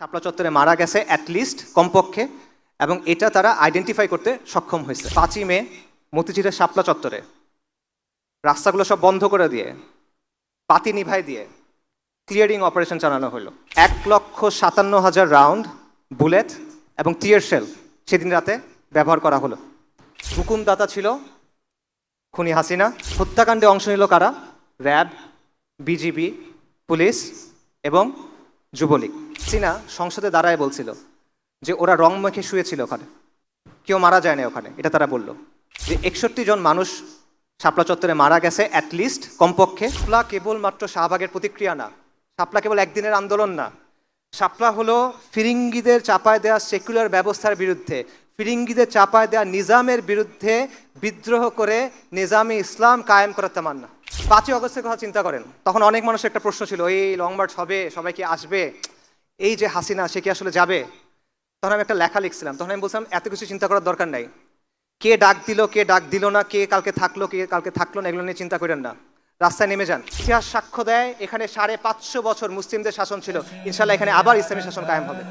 শাপলা চত্বরে মারা গেছে অ্যাটলিস্ট কমপক্ষে, এবং এটা তারা আইডেন্টিফাই করতে সক্ষম হয়েছে। 5ই মে মতিঝিলের শাপলা চত্বরে রাস্তাগুলো সব বন্ধ করে দিয়ে, বাতি নিভাই দিয়ে ক্লিয়ারিং অপারেশন চালানো হলো। 1,57,000 রাউন্ড বুলেট এবং টিয়ার শেল সেদিন রাতে ব্যবহার করা হলো। হুকুমদাতা ছিল খুনি হাসিনা। হত্যাকাণ্ডে অংশ নিল কারা? র্যাব, বিজিবি, পুলিশ এবং যুবলীগ। হাসিনা সংসদে দাঁড়ায় বলছিল যে ওরা রং মেখে শুয়েছিল ওখানে, কেউ মারা যায় না ওখানে। এটা তারা বলল যে 61 জন মানুষ শাপলা চত্বরে মারা গেছে অ্যাটলিস্ট কমপক্ষে। শাপলা কেবলমাত্র শাহবাগের প্রতিক্রিয়া না, শাপলা কেবল একদিনের আন্দোলন না, শাপলা হলো ফিরিঙ্গিদের চাপায় দেওয়া সেকুলার ব্যবস্থার বিরুদ্ধে, ফিরিঙ্গিদের চাপায় দেওয়া নিজামের বিরুদ্ধে বিদ্রোহ করে নিজামে ইসলাম কায়েম করার তামান্না। 5ই অগস্টের কথা চিন্তা করেন, তখন অনেক মানুষের একটা প্রশ্ন ছিল, এই লং মার্চ হবে, সবাই কি আসবে, এই যে হাসিনা সে কি আসলে যাবে? তখন আমি একটা লেখা লিখছিলাম, তখন আমি বলছিলাম এত কিছু চিন্তা করার দরকার নাই। কে ডাক দিল, কে ডাক দিল না, কে কালকে থাকলো, কে কালকে থাকলো না, এগুলো নিয়ে চিন্তা করেন না, রাস্তায় নেমে যান। ইতিহাস সাক্ষ্য দেয় এখানে 550 বছর মুসলিমদের শাসন ছিল, ইনশাল্লাহ এখানে আবার ইসলামী শাসন কায়েম হবে।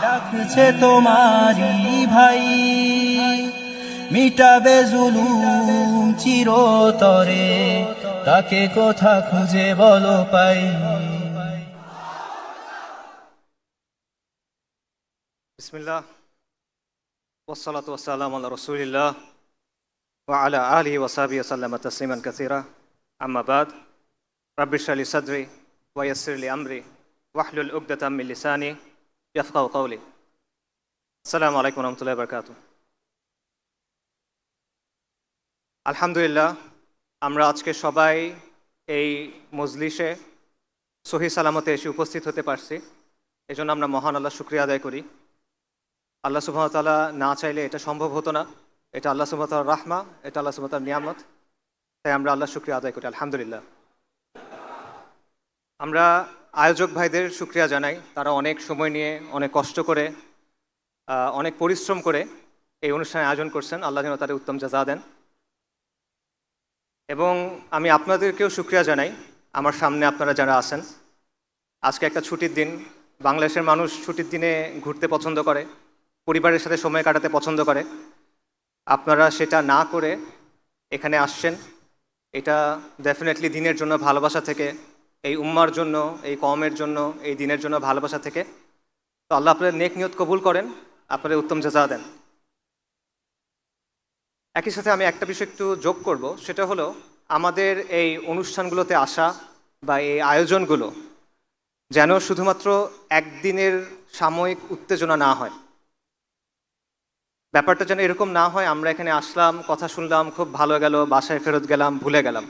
রাখছে তোমারি ভাই, মিটাবে জুলুম চিরতরে, তাকে কোথা খুঁজে বলো পাই। বিসমিল্লাহ ওয়াসসালাতু ওয়াসসালামু আলা রাসূলিল্লাহ ওয়া আলা আলিহি ওয়া সাহবিহি ওয়াসাল্লাম তাসলিমান কাসীরা, আম্মা বাদ। রাব্বি ইশরাহ লি সাদরি ওয়া ইয়াসসির লি আমরি ওয়াহলুল উকদাতাম মিন লিসানি ইয়াফকাহু কওলি। আসসালামু আলাইকুম ওয়া রাহমাতুল্লাহি ওয়া বারাকাতুহু। আলহামদুলিল্লাহ, আমরা আজকে সবাই এই মজলিসে সহি সালামতে এসে উপস্থিত হতে পারছি, এজন্য আমরা মহান আল্লাহ শুকরিয়া আদায় করি। আল্লাহ সুবহানাহু ওয়া তাআলা না চাইলে এটা সম্ভব হতো না, এটা আল্লাহ সুবহানাহু ওয়া তাআলার রাহমা, এটা আল্লাহ সুবহানাহু ওয়া তাআলার নিয়ামত, তাই আমরা আল্লাহ শুকরিয়া আদায় করি আলহামদুলিল্লাহ। আমরা আয়োজক ভাইদের শুকরিয়া জানাই, তারা অনেক সময় নিয়ে, অনেক কষ্ট করে, অনেক পরিশ্রম করে এই অনুষ্ঠানে আয়োজন করছেন, আল্লাহ যেন তাদের উত্তম জাযা দেন। এবং আমি আপনাদেরকেও শুকরিয়া জানাই, আমার সামনে আপনারা যারা আছেন। আজকে একটা ছুটির দিন, বাংলাদেশের মানুষ ছুটির দিনে ঘুরতে পছন্দ করে, পরিবারের সাথে সময় কাটাতে পছন্দ করে। আপনারা সেটা না করে এখানে আসছেন, এটা ডেফিনেটলি দিনের জন্য ভালোবাসা থেকে, এই উম্মার জন্য, এই কওমের জন্য, এই দিনের জন্য ভালোবাসা থেকে। তো আল্লাহ আপনাদের নেক নিয়ত কবুল করেন, আপনাদের উত্তম জাযা দেন। একই সাথে আমি একটা বিষয় একটু যোগ করব, সেটা হলো আমাদের এই অনুষ্ঠানগুলোতে আসা বা এই আয়োজনগুলো যেন শুধুমাত্র একদিনের সাময়িক উত্তেজনা না হয়। ব্যাপারটা যেন এরকম না হয় আমরা এখানে আসলাম, কথা শুনলাম, খুব ভালো গেল, বাসায় ফেরত গেলাম, ভুলে গেলাম।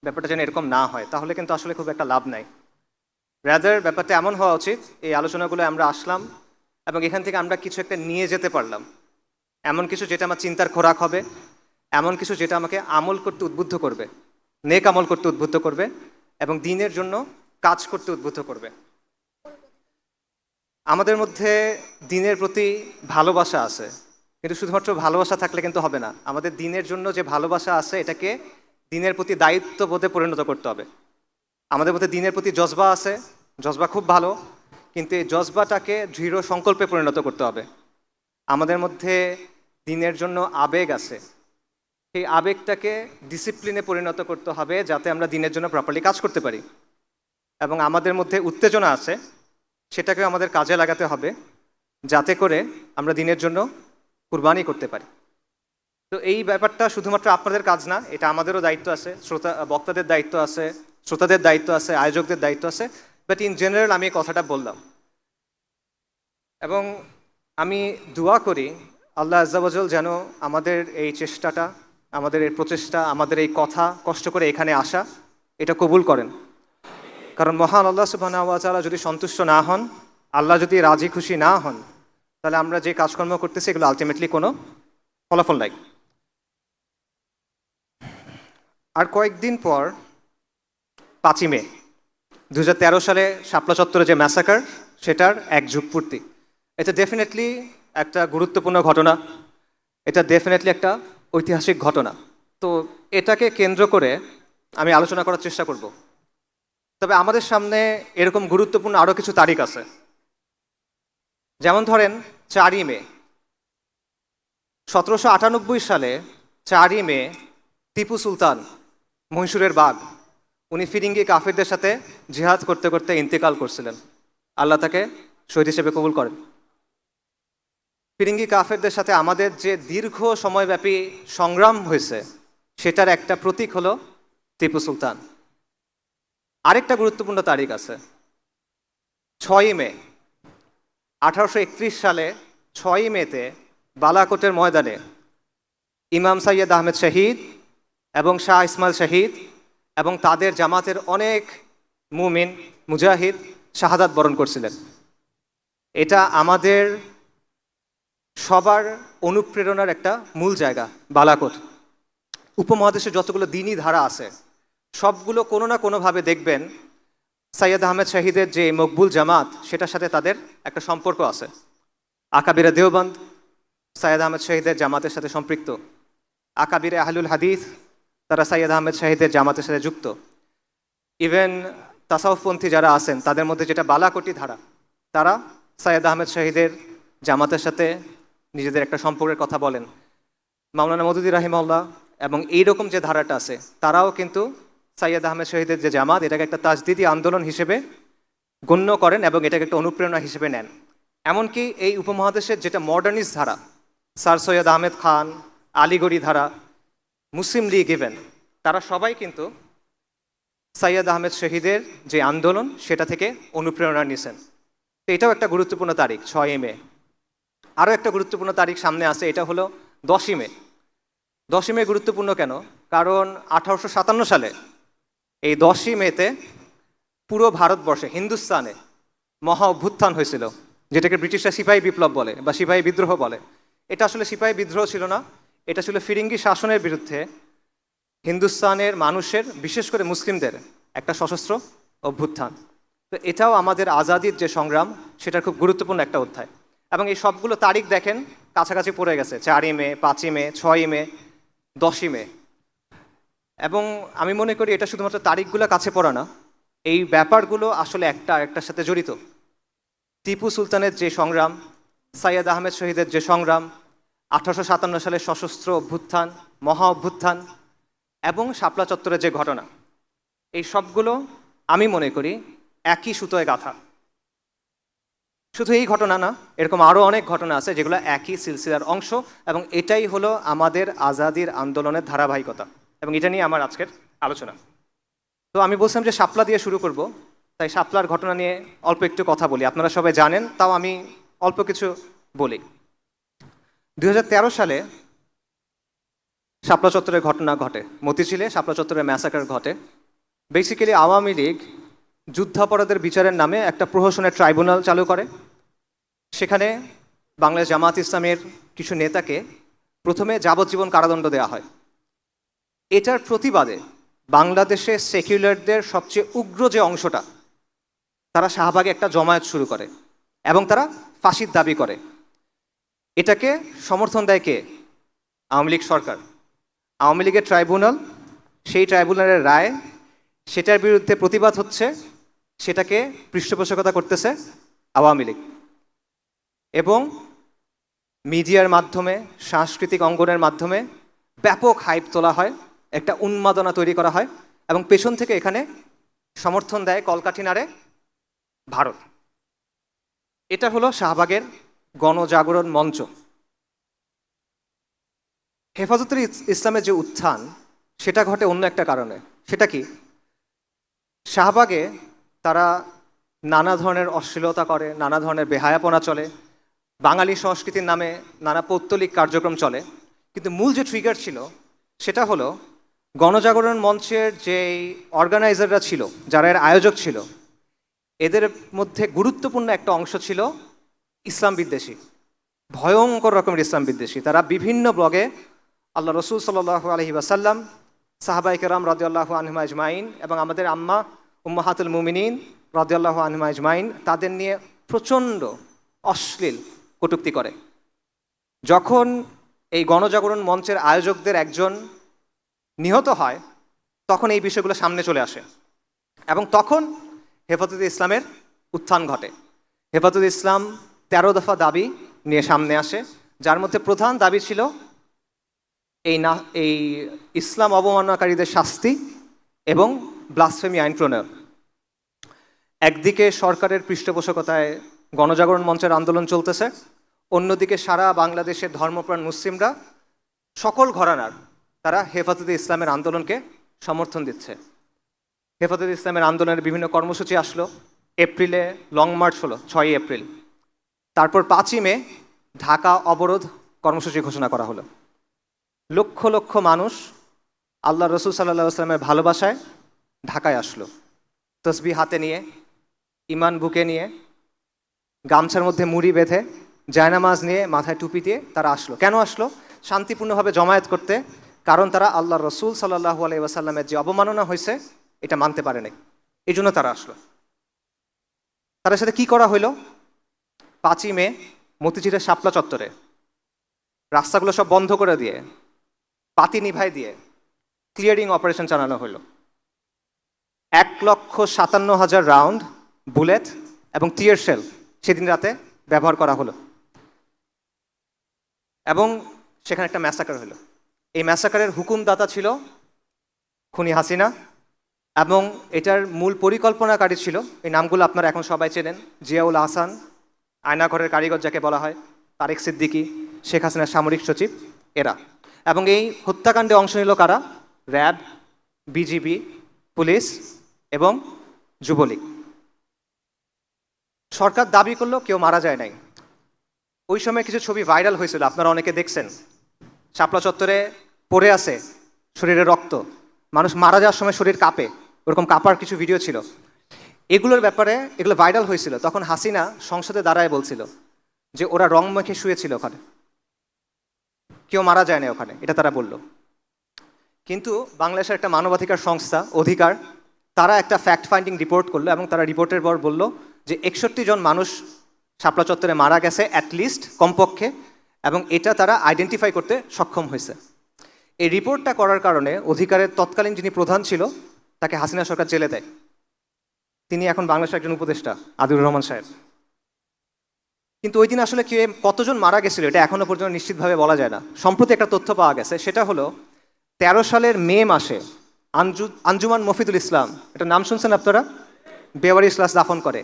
ব্যাপারটা যেন এরকম না হয়, তাহলে কিন্তু আসলে খুব একটা লাভ নাই। রাদার ব্যাপারটা এমন হওয়া উচিত, এই আলোচনাগুলো আমরা আসলাম এবং এখান থেকে আমরা কিছু একটা নিয়ে যেতে পারলাম, এমন কিছু যেটা আমার চিন্তার খোরাক হবে, এমন কিছু যেটা আমাকে আমল করতে উদ্বুদ্ধ করবে, নেক আমল করতে উদ্বুদ্ধ করবে এবং দিনের জন্য কাজ করতে উদ্বুদ্ধ করবে। আমাদের মধ্যে দিনের প্রতি ভালোবাসা আছে, কিন্তু শুধুমাত্র ভালোবাসা থাকলে কিন্তু হবে না। আমাদের দিনের জন্য যে ভালোবাসা আছে এটাকে দিনের প্রতি দায়িত্ববোধে পরিণত করতে হবে। আমাদের মধ্যে দিনের প্রতি জজবা আছে, জজবা খুব ভালো, কিন্তু এই জজবাটাকে দৃঢ় সংকল্পে পরিণত করতে হবে। আমাদের মধ্যে দিনের জন্য আবেগ আছে, সেই আবেগটাকে ডিসিপ্লিনে পরিণত করতে হবে যাতে আমরা দিনের জন্য প্রপারলি কাজ করতে পারি। এবং আমাদের মধ্যে উত্তেজনা আছে, সেটাকে আমাদের কাজে লাগাতে হবে যাতে করে আমরা দিনের জন্য কুরবানি করতে পারি। তো এই ব্যাপারটা শুধুমাত্র আপনাদের কাজ না, এটা আমাদেরও দায়িত্ব আছে, বক্তাদের দায়িত্ব আছে, শ্রোতাদের দায়িত্ব আছে, আয়োজকদের দায়িত্ব আছে। বাট ইন জেনারেল আমি এই কথাটা বললাম এবং আমি দোয়া করি আল্লাহ আজ্জা ওয়াজাল যেন আমাদের এই চেষ্টাটা, আমাদের এই প্রচেষ্টা, আমাদের এই কথা, কষ্ট করে এখানে আসা, এটা কবুল করেন। কারণ মহান আল্লাহ সুবহানাহু ওয়া তাআলা যদি সন্তুষ্ট না হন, আল্লাহ যদি রাজি খুশি না হন, তাহলে আমরা যে কাজকর্ম করতেছি এগুলো আলটিমেটলি কোনো ফলাফল নাই। আর কয়েকদিন পর 5ই মে 2013 সালে শাপলা চত্বরে যে ম্যাসাকার, সেটার 1 যুগ পূর্তি। এটা ডেফিনেটলি একটা গুরুত্বপূর্ণ ঘটনা, এটা ডেফিনেটলি একটা ঐতিহাসিক ঘটনা। তো এটাকে কেন্দ্র করে আমি আলোচনা করার চেষ্টা করব। তবে আমাদের সামনে এরকম গুরুত্বপূর্ণ আরও কিছু তারিখ আছে, যেমন ধরেন 4ই মে 1798 সালে 4ই মে টিপু সুলতান মহীশূরের বাঘ উনি ফিরিঙ্গি কাফেরদের সাথে জিহাদ করতে করতে ইন্তেকাল করছিলেন। আল্লাহ তাকে শহীদ হিসেবে কবুল করেন। ফিরিঙ্গি কাফেরদের সাথে আমাদের যে দীর্ঘ সময়ব্যাপী সংগ্রাম হয়েছে সেটার একটা প্রতীক হলো টিপু সুলতান। আরেকটা গুরুত্বপূর্ণ তারিখ আছে 6ই মে 1831 সালে 6ই মেতে বালাকোটের ময়দানে ইমাম সৈয়দ আহমেদ শহীদ এবং শাহ ইসমাইল শহীদ এবং তাদের জামাতের অনেক মুমিন মুজাহিদ শাহাদাত বরণ করছিলেন। এটা আমাদের সবার অনুপ্রেরণার একটা মূল জায়গা বালাকোট। উপমহাদেশে যতগুলো দ্বীনি ধারা আছে সবগুলো কোনো না কোনোভাবে দেখবেন সৈয়দ আহমেদ শহীদের যে মকবুল জামাত সেটার সাথে তাদের একটা সম্পর্ক আছে। আকাবিরে দেওবন্দ সৈয়দ আহমেদ শহীদের জামাতের সাথে সম্পৃক্ত, আকাবিরে আহলুল হাদিস তারা সৈয়দ আহমেদ শহীদের জামাতের সাথে যুক্ত। ইভেন তাসাউফপন্থী যারা আছেন তাদের মধ্যে যেটা বালাকোটি ধারা তারা সৈয়দ আহমেদ শহীদের জামাতের সাথে নিজেদের একটা সম্পর্কের কথা বলেন। মাওলানা মওদুদী রাহিমাহুল্লাহ এবং এইরকম যে ধারাটা আছে তারাও কিন্তু সৈয়দ আহমেদ শহীদের যে জামাত এটাকে একটা তাজদিদি আন্দোলন হিসেবে গণ্য করেন এবং এটাকে একটা অনুপ্রেরণা হিসেবে নেন। এমনকি এই উপমহাদেশের যেটা মডার্নিস্ট ধারা স্যার সৈয়দ আহমেদ খান, আলীগড়ি ধারা, মুসলিম লীগ ইভেন তারা সবাই কিন্তু সৈয়দ আহমেদ শহীদের যে আন্দোলন সেটা থেকে অনুপ্রেরণা নিয়েছেন। তো এটাও একটা গুরুত্বপূর্ণ তারিখ 6ই মে। আরও একটা গুরুত্বপূর্ণ তারিখ সামনে আছে, এটা হলো 10ই মে। 10ই মে গুরুত্বপূর্ণ কেন? কারণ 1857 সালে এই 10ই মেতে পুরো ভারতবর্ষে হিন্দুস্তানে মহা অভ্যুত্থান হয়েছিল, যেটাকে ব্রিটিশরা সিপাহী বিপ্লব বলে বা সিপাহী বিদ্রোহ বলে। এটা আসলে সিপাহী বিদ্রোহ ছিল না, এটা ছিল ফিরিঙ্গি শাসনের বিরুদ্ধে হিন্দুস্তানের মানুষের বিশেষ করে মুসলিমদের একটা সশস্ত্র অভ্যুত্থান। তো এটাও আমাদের আজাদির যে সংগ্রাম সেটার খুব গুরুত্বপূর্ণ একটা অধ্যায়। এবং এই সবগুলো তারিখ দেখেন কাছাকাছি পড়ে গেছে, 4ই মে, 5ই মে, 6ই মে, 10ই মে। এবং আমি মনে করি এটা শুধুমাত্র তারিখগুলো কাছে পড়া না, এই ব্যাপারগুলো আসলে একটা আরেকটার সাথে জড়িত। টিপু সুলতানের যে সংগ্রাম, সৈয়দ আহমেদ শহীদের যে সংগ্রাম, 1857 সালের সশস্ত্র অভ্যুত্থান, মহা অভ্যুত্থান এবং শাপলা চত্বরের যে ঘটনা, এই সবগুলো আমি মনে করি একই সুতোয় গাঁথা। শুধু এই ঘটনা না, এরকম আরও অনেক ঘটনা আছে যেগুলো একই সিলসিলার অংশ এবং এটাই হলো আমাদের আজাদির আন্দোলনের ধারাবাহিকতা এবং এটা নিয়ে আমার আজকের আলোচনা। তো আমি বলছিলাম যে শাপলা দিয়ে শুরু করব, তাই শাপলার ঘটনা নিয়ে অল্প একটু কথা বলি। আপনারা সবাই জানেন, তাও আমি অল্প কিছু বলি। 2013 সালে শাপলা চত্বরের ঘটনা ঘটে, মতিঝিলে শাপলা চত্বরের ম্যাসাকার ঘটে। বেসিক্যালি আওয়ামী লীগ যুদ্ধাপরাধের বিচারের নামে একটা প্রহসনের ট্রাইব্যুনাল চালু করে। সেখানে বাংলাদেশ জামাত ইসলামের কিছু নেতাকে প্রথমে যাবজ্জীবন কারাদণ্ড দেওয়া হয়। এটার প্রতিবাদে বাংলাদেশে সেকুলারদের সবচেয়ে উগ্র যে অংশটা তারা শাহবাগে একটা জমায়েত শুরু করে এবং তারা ফাঁসির দাবি করে। এটাকে সমর্থন দেয় কে? আওয়ামী লীগ সরকার। আওয়ামী লীগের ট্রাইব্যুনাল, সেই ট্রাইব্যুনালের রায়, সেটার বিরুদ্ধে প্রতিবাদ হচ্ছে, সেটাকে পৃষ্ঠপোষকতা করতেছে আওয়ামী লীগ। এবং মিডিয়ার মাধ্যমে, সাংস্কৃতিক অঙ্গনের মাধ্যমে ব্যাপক হাইপ তোলা হয়, একটা উন্মাদনা তৈরি করা হয় এবং পেছন থেকে এখানে সমর্থন দেয় কলকাঠি নাড়ে ভারত। এটা হলো শাহবাগের গণজাগরণ মঞ্চ। হেফাজতে ইসলামের যে উত্থান সেটা ঘটে অন্য একটা কারণে। সেটা কি? শাহবাগে তারা নানা ধরনের অশ্লীলতা করে, নানা ধরনের বেহায়াপনা চলে, বাঙালি সংস্কৃতির নামে নানা পৌত্তলিক কার্যক্রম চলে। কিন্তু মূল যে ট্রিগার ছিল সেটা হলো গণজাগরণ মঞ্চের যে অর্গানাইজাররা ছিল, যারা এর আয়োজক ছিল, এদের মধ্যে গুরুত্বপূর্ণ একটা অংশ ছিল ইসলাম বিদ্বেষী, ভয়ঙ্কর রকমের ইসলাম বিদ্বেষী। তারা বিভিন্ন ব্লগে আল্লাহ রসুল সাল্লাল্লাহু আলাইহি ওয়াসাল্লাম, সাহাবায়ে কেরাম রাদিয়াল্লাহু আনহুম আজমাইন এবং আমাদের আম্মা উম্মাহাতুল মুমিনিন রাদিয়াল্লাহু আনহুম আজমাইন তাদের নিয়ে প্রচণ্ড অশ্লীল কটূক্তি করে। যখন এই গণজাগরণ মঞ্চের আয়োজকদের একজন নিহত হয় তখন এই বিষয়গুলো সামনে চলে আসে এবং তখন হেফাজতে ইসলামের উত্থান ঘটে। হেফাজতে ইসলাম 13 দফা দাবি নিয়ে সামনে আসে, যার মধ্যে প্রধান দাবি ছিল এই ইসলাম অবমাননাকারীদের শাস্তি এবং ব্লাসফেমি আইন প্রণয়ন। একদিকে সরকারের পৃষ্ঠপোষকতায় গণজাগরণ মঞ্চের আন্দোলন চলতেছে, অন্যদিকে সারা বাংলাদেশের ধর্মপ্রাণ মুসলিমরা সকল ঘরানার তারা হেফাজতে ইসলামের আন্দোলনকে সমর্থন দিচ্ছে। হেফাজতে ইসলামের আন্দোলনের বিভিন্ন কর্মসূচি আসলো। এপ্রিলে লং মার্চ হলো 6 এপ্রিল। তারপর 5 মে ঢাকা অবরোধ কর্মসূচি ঘোষণা করা হলো। লক্ষ লক্ষ মানুষ আল্লাহ রসুল সাল্লাল্লাহু আলাইহি ওয়াসাল্লামের ভালোবাসায় ঢাকায় আসলো, তসবিহ হাতে নিয়ে, ইমান বুকে নিয়ে, গামছার মধ্যে মুড়ি বেঁধে, জায়নামাজ নিয়ে, মাথায় টুপি দিয়ে তারা আসলো। কেন আসলো? শান্তিপূর্ণভাবে জমায়েত করতে। কারণ তারা আল্লাহ রসুল সাল্লাল্লাহু আলাইহি ওয়াসাল্লামের যে অবমাননা হয়েছে এটা মানতে পারে নাই, এই জন্য তারা আসলো। তাদের সাথে কি করা হইল? 5 মে মতিঝিলের শাপলা চত্বরে রাস্তাগুলো সব বন্ধ করে দিয়ে, পাতি নিভাই দিয়ে ক্লিয়ারিং অপারেশন চালানো হলো। 1,57,000 রাউন্ড বুলেট এবং টিয়ার শেল সেদিন রাতে ব্যবহার করা হলো এবং সেখানে একটা ম্যাসাকার হলো। এই ম্যাসাকারের হুকুমদাতা ছিল খুনি হাসিনা এবং এটার মূল পরিকল্পনাকারী ছিল, এই নামগুলো আপনারা এখন সবাই চেনেন, জিয়াউল আহসান, আয়নাঘরের কারিগর যাকে বলা হয়, তারেক সিদ্দিকী, শেখ হাসিনার সামরিক সচিব, এরা। এবং এই হত্যাকাণ্ডে অংশ নিল কারা? র্যাব, বিজিবি, পুলিশ এবং যুবলীগ। সরকার দাবি করলো কেউ মারা যায় নাই। ওই সময় কিছু ছবি ভাইরাল হয়েছিল, আপনারা অনেকে দেখছেন। শাপলা চত্বরে পড়ে আছে শরীরে রক্ত, মানুষ মারা যাওয়ার সময় শরীর কাঁপে, ওরকম কাঁপার কিছু ভিডিও ছিল। এগুলোর ব্যাপারে এগুলো ভাইরাল হয়েছিল। তখন হাসিনা সংসদে দাঁড়ায় বলছিল যে ওরা রং মেখে শুয়েছিল ওখানে, কেউ মারা যায় না ওখানে, এটা তারা বলল। কিন্তু বাংলাদেশের একটা মানবাধিকার সংস্থা অধিকার, তারা একটা ফ্যাক্ট ফাইন্ডিং রিপোর্ট করলো এবং তারা রিপোর্টের পর বলল যে 61 জন মানুষ শাপলা চত্বরে মারা গেছে অ্যাটলিস্ট, কমপক্ষে, এবং এটা তারা আইডেন্টিফাই করতে সক্ষম হয়েছে। এই রিপোর্টটা করার কারণে অধিকারের তৎকালীন যিনি প্রধান ছিল তাকে হাসিনা সরকার জেলে দেয়। তিনি এখন বাংলাদেশের একজন উপদেষ্টা, আদিলুর রহমান সাহেব। কিন্তু ওই দিন আসলে কতজন মারা গেছিল এটা এখনো পর্যন্ত নিশ্চিতভাবে বলা যায় না। সম্প্রতি একটা তথ্য পাওয়া গেছে, সেটা হলো 13 সালের মে মাসে আঞ্জুমান মফিদুল ইসলাম, এটা নাম শুনছেন আপনারা? বেওয়ারিশ লাশ দাফন করে।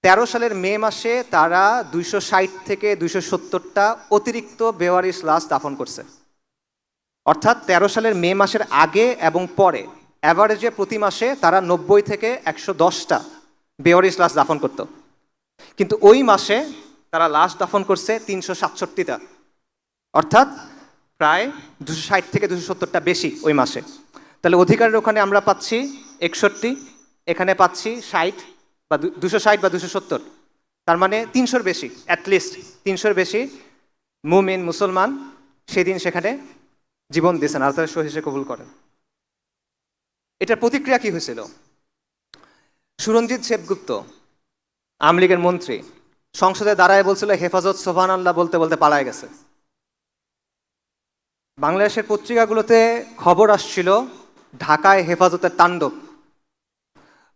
13 সালের মে মাসে তারা 260 থেকে 270টা অতিরিক্ত বেওয়ারিশ লাশ দাফন করছে। অর্থাৎ 13 সালের মে মাসের আগে এবং পরে অ্যাভারেজে প্রতি মাসে তারা 90 থেকে 110টা বেওয়ারিশ লাশ দাফন করত। কিন্তু ওই মাসে তারা লাশ দাফন করছে 367টা, অর্থাৎ প্রায় 260 থেকে 270টা বেশি ওই মাসে। তাহলে অধিকারের ওখানে আমরা পাচ্ছি 61, এখানে পাচ্ছি 60 বা 260 বা 270, তার মানে 300-র বেশি, অ্যাটলিস্ট 300-র বেশি মুমিন মুসলমান সেদিন সেখানে জীবন দিয়েছেন, আর তারা শহীদ হিসেবে কবুল করেন। এটার প্রতিক্রিয়া কি হয়েছিল? সুরঞ্জিত সেবগুপ্ত, আওয়ামী লীগের মন্ত্রী, সংসদে দাঁড়ায় বলছিল হেফাজত সুবহানাল্লাহ বলতে বলতে পালায় গেছে। বাংলাদেশের পত্রিকাগুলোতে খবর আসছিল ঢাকায় হেফাজতের তাণ্ডব।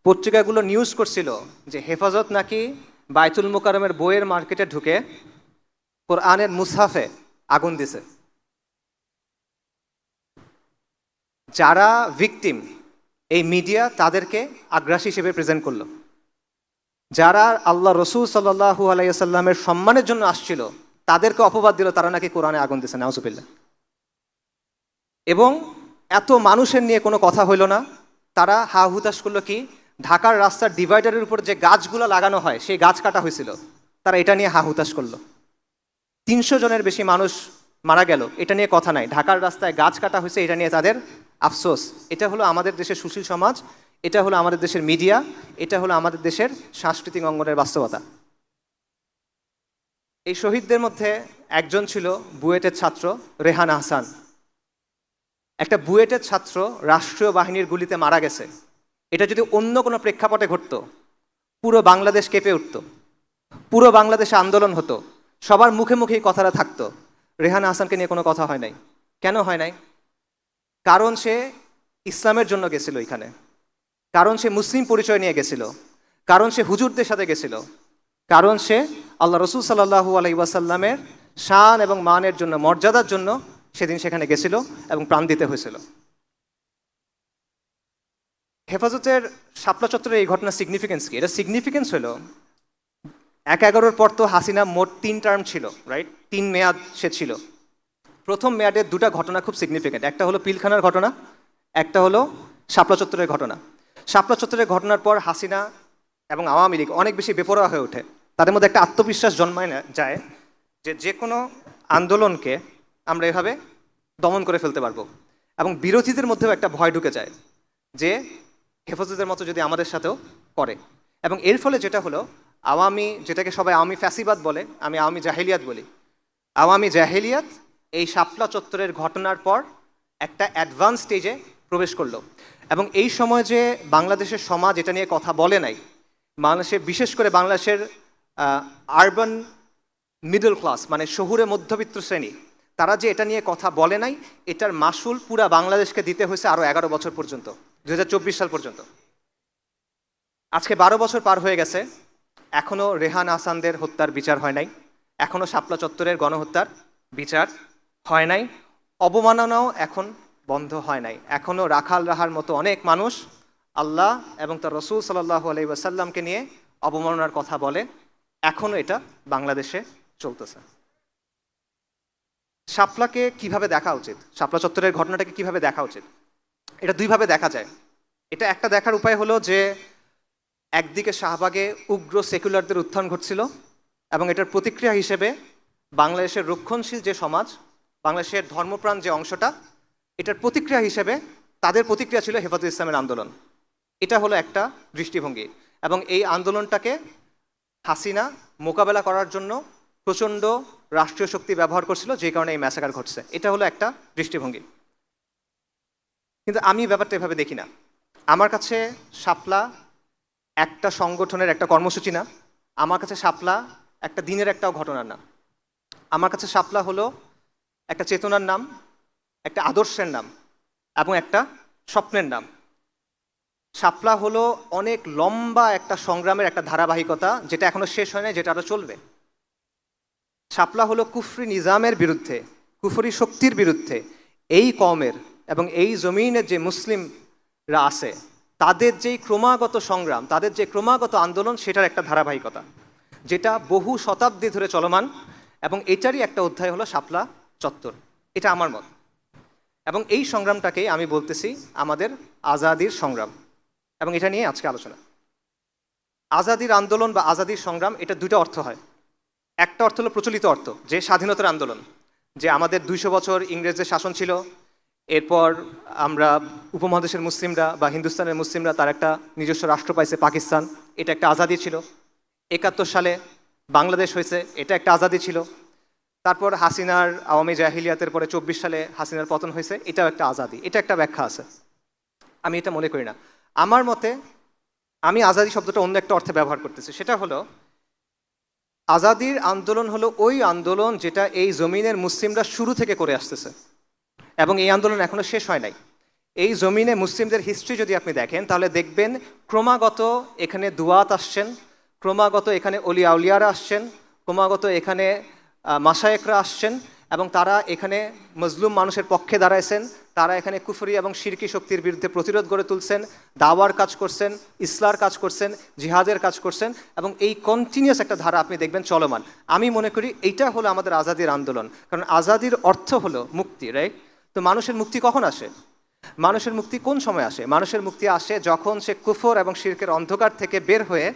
পত্রিকাগুলো নিউজ করছিল যে হেফাজত নাকি বায়তুল মুকাররমের বইয়ের মার্কেটে ঢুকে কোরআনের মুসহাফে আগুন দিছে। যারা ভিকটিম, এই মিডিয়া তাদেরকে আগ্রাসী হিসেবে প্রেজেন্ট করলো। যারা আল্লাহ রসুল সাল্লাল্লাহু আলাইহি ওয়াসাল্লামের সম্মানের জন্য আসছিল তাদেরকে অপবাদ দিল তারা নাকি কোরআনে আগুন দিছে, নাউজুবিল্লাহ। এবং এত মানুষের নিয়ে কোনো কথা হইল না, তারা হা হুতাশ করলো কি, ঢাকার রাস্তার ডিভাইডারের উপর যে গাছগুলো লাগানো হয় সেই গাছ কাটা হয়েছিল, তারা এটা নিয়ে হা হুতাশ করলো। 300 জনের বেশি মানুষ মারা গেল, এটা নিয়ে কথা নাই। ঢাকার রাস্তায় গাছ কাটা হয়েছে, এটা নিয়ে তাদের আফসোস। এটা হলো আমাদের দেশের সুশীল সমাজ, এটা হলো আমাদের দেশের মিডিয়া, এটা হলো আমাদের দেশের সাংস্কৃতিক অঙ্গনের বাস্তবতা। এই শহীদদের মধ্যে একজন ছিল বুয়েটের ছাত্র রেহান আহসান। একটা বুয়েটের ছাত্র রাষ্ট্রীয় বাহিনীর গুলিতে মারা গেছে, এটা যদি অন্য কোনো প্রেক্ষাপটে ঘটতো পুরো বাংলাদেশ কেঁপে উঠত, পুরো বাংলাদেশে আন্দোলন হতো, সবার মুখে মুখেই কথাটা থাকতো। রেহান আহসানকে নিয়ে কোনো কথা হয় নাই। কেন হয় নাই? কারণ সে ইসলামের জন্য গেছিল এখানে, কারণ সে মুসলিম পরিচয় নিয়ে গেছিল, কারণ সে হুজুরদের সাথে গেছিল, কারণ সে আল্লাহ রসুল সাল্লাল্লাহু আলাইহি ওয়াসাল্লামের শান এবং মানের জন্য, মর্যাদার জন্য সেদিন সেখানে গেছিল এবং প্রাণ দিতে হয়েছিল। হেফাজতের শাপলা চত্বরের এই ঘটনার সিগনিফিকেন্স কি? এটা সিগনিফিকেন্স হলো ১/১১ পর তো হাসিনা মোট ৩ টার্ম ছিল, রাইট? ৩ মেয়াদ সে ছিল। প্রথম মেয়াদের দুটা ঘটনা খুব সিগনিফিকেন্ট, একটা হলো পিলখানার ঘটনা, একটা হলো শাপলা চত্বরের ঘটনা। শাপলা চত্বরের ঘটনার পর হাসিনা এবং আওয়ামী লীগ অনেক বেশি বেপরোয়া হয়ে ওঠে। তাদের মধ্যে একটা আত্মবিশ্বাস জন্মায় না যায় যে যে কোনো আন্দোলনকে আমরা এভাবে দমন করে ফেলতে পারবো, এবং বিরোধীদের মধ্যেও একটা ভয় ঢুকে যায় যে হেফাজতের মতো যদি আমাদের সাথেও করে। এবং এর ফলে যেটা হলো, আওয়ামী, যেটাকে সবাই আওয়ামী ফ্যাসিবাদ বলে, আমি আওয়ামী জাহেলিয়াত বলি, আওয়ামী জাহেলিয়াত এই শাপলা চত্বরের ঘটনার পর একটা অ্যাডভান্স স্টেজে প্রবেশ করলো। এবং এই সময় যে বাংলাদেশের সমাজ এটা নিয়ে কথা বলে নাই, বাংলাদেশের, বিশেষ করে বাংলাদেশের আরবান মিডল ক্লাস, মানে শহুরে মধ্যবিত্ত শ্রেণী, তারা যে এটা নিয়ে কথা বলে নাই, এটার মাসুল পুরা বাংলাদেশকে দিতে হয়েছে আরও ১১ বছর পর্যন্ত, ২০২৪ সাল পর্যন্ত। আজকে ১২ বছর পার হয়ে গেছে, এখনও রেহান হাসানদের হত্যার বিচার হয় নাই, এখনও শাপলা চত্বরের গণহত্যার বিচার হয় নাই, অবমাননাও এখন বন্ধ হয় নাই। এখনও রাখাল রাহার মতো অনেক মানুষ আল্লাহ এবং তার রসুল সাল্লাল্লাহু আলাইহি ওয়াসাল্লামকে নিয়ে অবমাননার কথা বলে, এখনও এটা বাংলাদেশে চলতেছে। শাপলাকে কিভাবে দেখা উচিত, শাপলা চত্বরের ঘটনাটাকে কিভাবে দেখা উচিত? এটা দুইভাবে দেখা যায়। এটা একটা দেখার উপায় হলো যে একদিকে শাহবাগে উগ্র সেকুলারদের উত্থান ঘটছিল, এবং এটার প্রতিক্রিয়া হিসেবে বাংলাদেশের রক্ষণশীল যে সমাজ, বাংলাদেশের ধর্মপ্রাণ যে অংশটা, এটার প্রতিক্রিয়া হিসেবে তাদের প্রতিক্রিয়া ছিল হেফাজত ইসলামের আন্দোলন। এটা হলো একটা দৃষ্টিভঙ্গি, এবং এই আন্দোলনটাকে হাসিনা মোকাবেলা করার জন্য প্রচণ্ড রাষ্ট্রীয় শক্তি ব্যবহার করছিল, যে কারণে এই ম্যাসাকার ঘটছে। এটা হলো একটা দৃষ্টিভঙ্গি। কিন্তু আমি ব্যাপারটা এভাবে দেখি না। আমার কাছে শাপলা একটা সংগঠনের একটা কর্মসূচি না, আমার কাছে শাপলা একটা দিনের একটাও ঘটনার না। আমার কাছে শাপলা হলো একটা চেতনার নাম, একটা আদর্শের নাম, এবং একটা স্বপ্নের নাম। শাপলা হলো অনেক লম্বা একটা সংগ্রামের একটা ধারাবাহিকতা, যেটা এখনো শেষ হয় না, যেটা আরও চলবে। শাপলা হলো কুফরি নিজামের বিরুদ্ধে, কুফরি শক্তির বিরুদ্ধে এই কওমের এবং এই জমিনের যে মুসলিমরা আছে তাদের যেই ক্রমাগত সংগ্রাম, তাদের যে ক্রমাগত আন্দোলন, সেটার একটা ধারাবাহিকতা, যেটা বহু শতাব্দী ধরে চলমান, এবং এটারই একটা অধ্যায় হলো শাপলা চত্বর। এটা আমার মত। এবং এই সংগ্রামটাকেই আমি বলতেছি আমাদের আজাদির সংগ্রাম, এবং এটা নিয়ে আজকে আলোচনা। আজাদির আন্দোলন বা আজাদির সংগ্রাম, এটা দুটো অর্থ হয়। একটা অর্থ হলো প্রচলিত অর্থ, যে স্বাধীনতার আন্দোলন, যে আমাদের ২০০ বছর ইংরেজদের শাসন ছিল, এরপর আমরা উপমহাদেশের মুসলিমরা বা হিন্দুস্তানের মুসলিমরা তার একটা নিজস্ব রাষ্ট্র পাইছে পাকিস্তান, এটা একটা আজাদি ছিল। ৭১ সালে বাংলাদেশ হয়েছে, এটা একটা আজাদি ছিল। তারপর হাসিনার আওয়ামী জাহিলিয়াতের পরে ২৪ সালে হাসিনার পতন হয়েছে, এটাও একটা আজাদি। এটা একটা ব্যাখ্যা আছে, আমি এটা মনে করি না। আমার মতে আমি আজাদি শব্দটা অন্য একটা অর্থে ব্যবহার করতেছি। সেটা হলো, আজাদির আন্দোলন হলো ওই আন্দোলন যেটা এই জমিনের মুসলিমরা শুরু থেকে করে আসতেছে, এবং এই আন্দোলন এখনো শেষ হয় নাই। এই জমিনে মুসলিমদের হিস্ট্রি যদি আপনি দেখেন, তাহলে দেখবেন ক্রমাগত এখানে দুয়াত আসছেন, ক্রমাগত এখানে অলি আউলিয়ারা আসছেন, ক্রমাগত এখানে মাশায়েখরা আসছেন, এবং তারা এখানে মজলুম মানুষের পক্ষে দাঁড়াইছেন। তারা এখানে কুফরি এবং শিরকি শক্তির বিরুদ্ধে প্রতিরোধ গড়ে তুলছেন, দাওয়ার কাজ করছেন, ইসলার কাজ করছেন, জিহাদের কাজ করছেন, এবং এই কন্টিনিউয়াস একটা ধারা আপনি দেখবেন চলমান। আমি মনে করি এইটা হলো আমাদের আজাদির আন্দোলন, কারণ আজাদির অর্থ হলো মুক্তি, রাইট? তো মানুষের মুক্তি কখন আসে? মানুষের মুক্তি কোন সময় আসে? মানুষের মুক্তি আসে যখন সে কুফর এবং শিরকের অন্ধকার থেকে বের হয়ে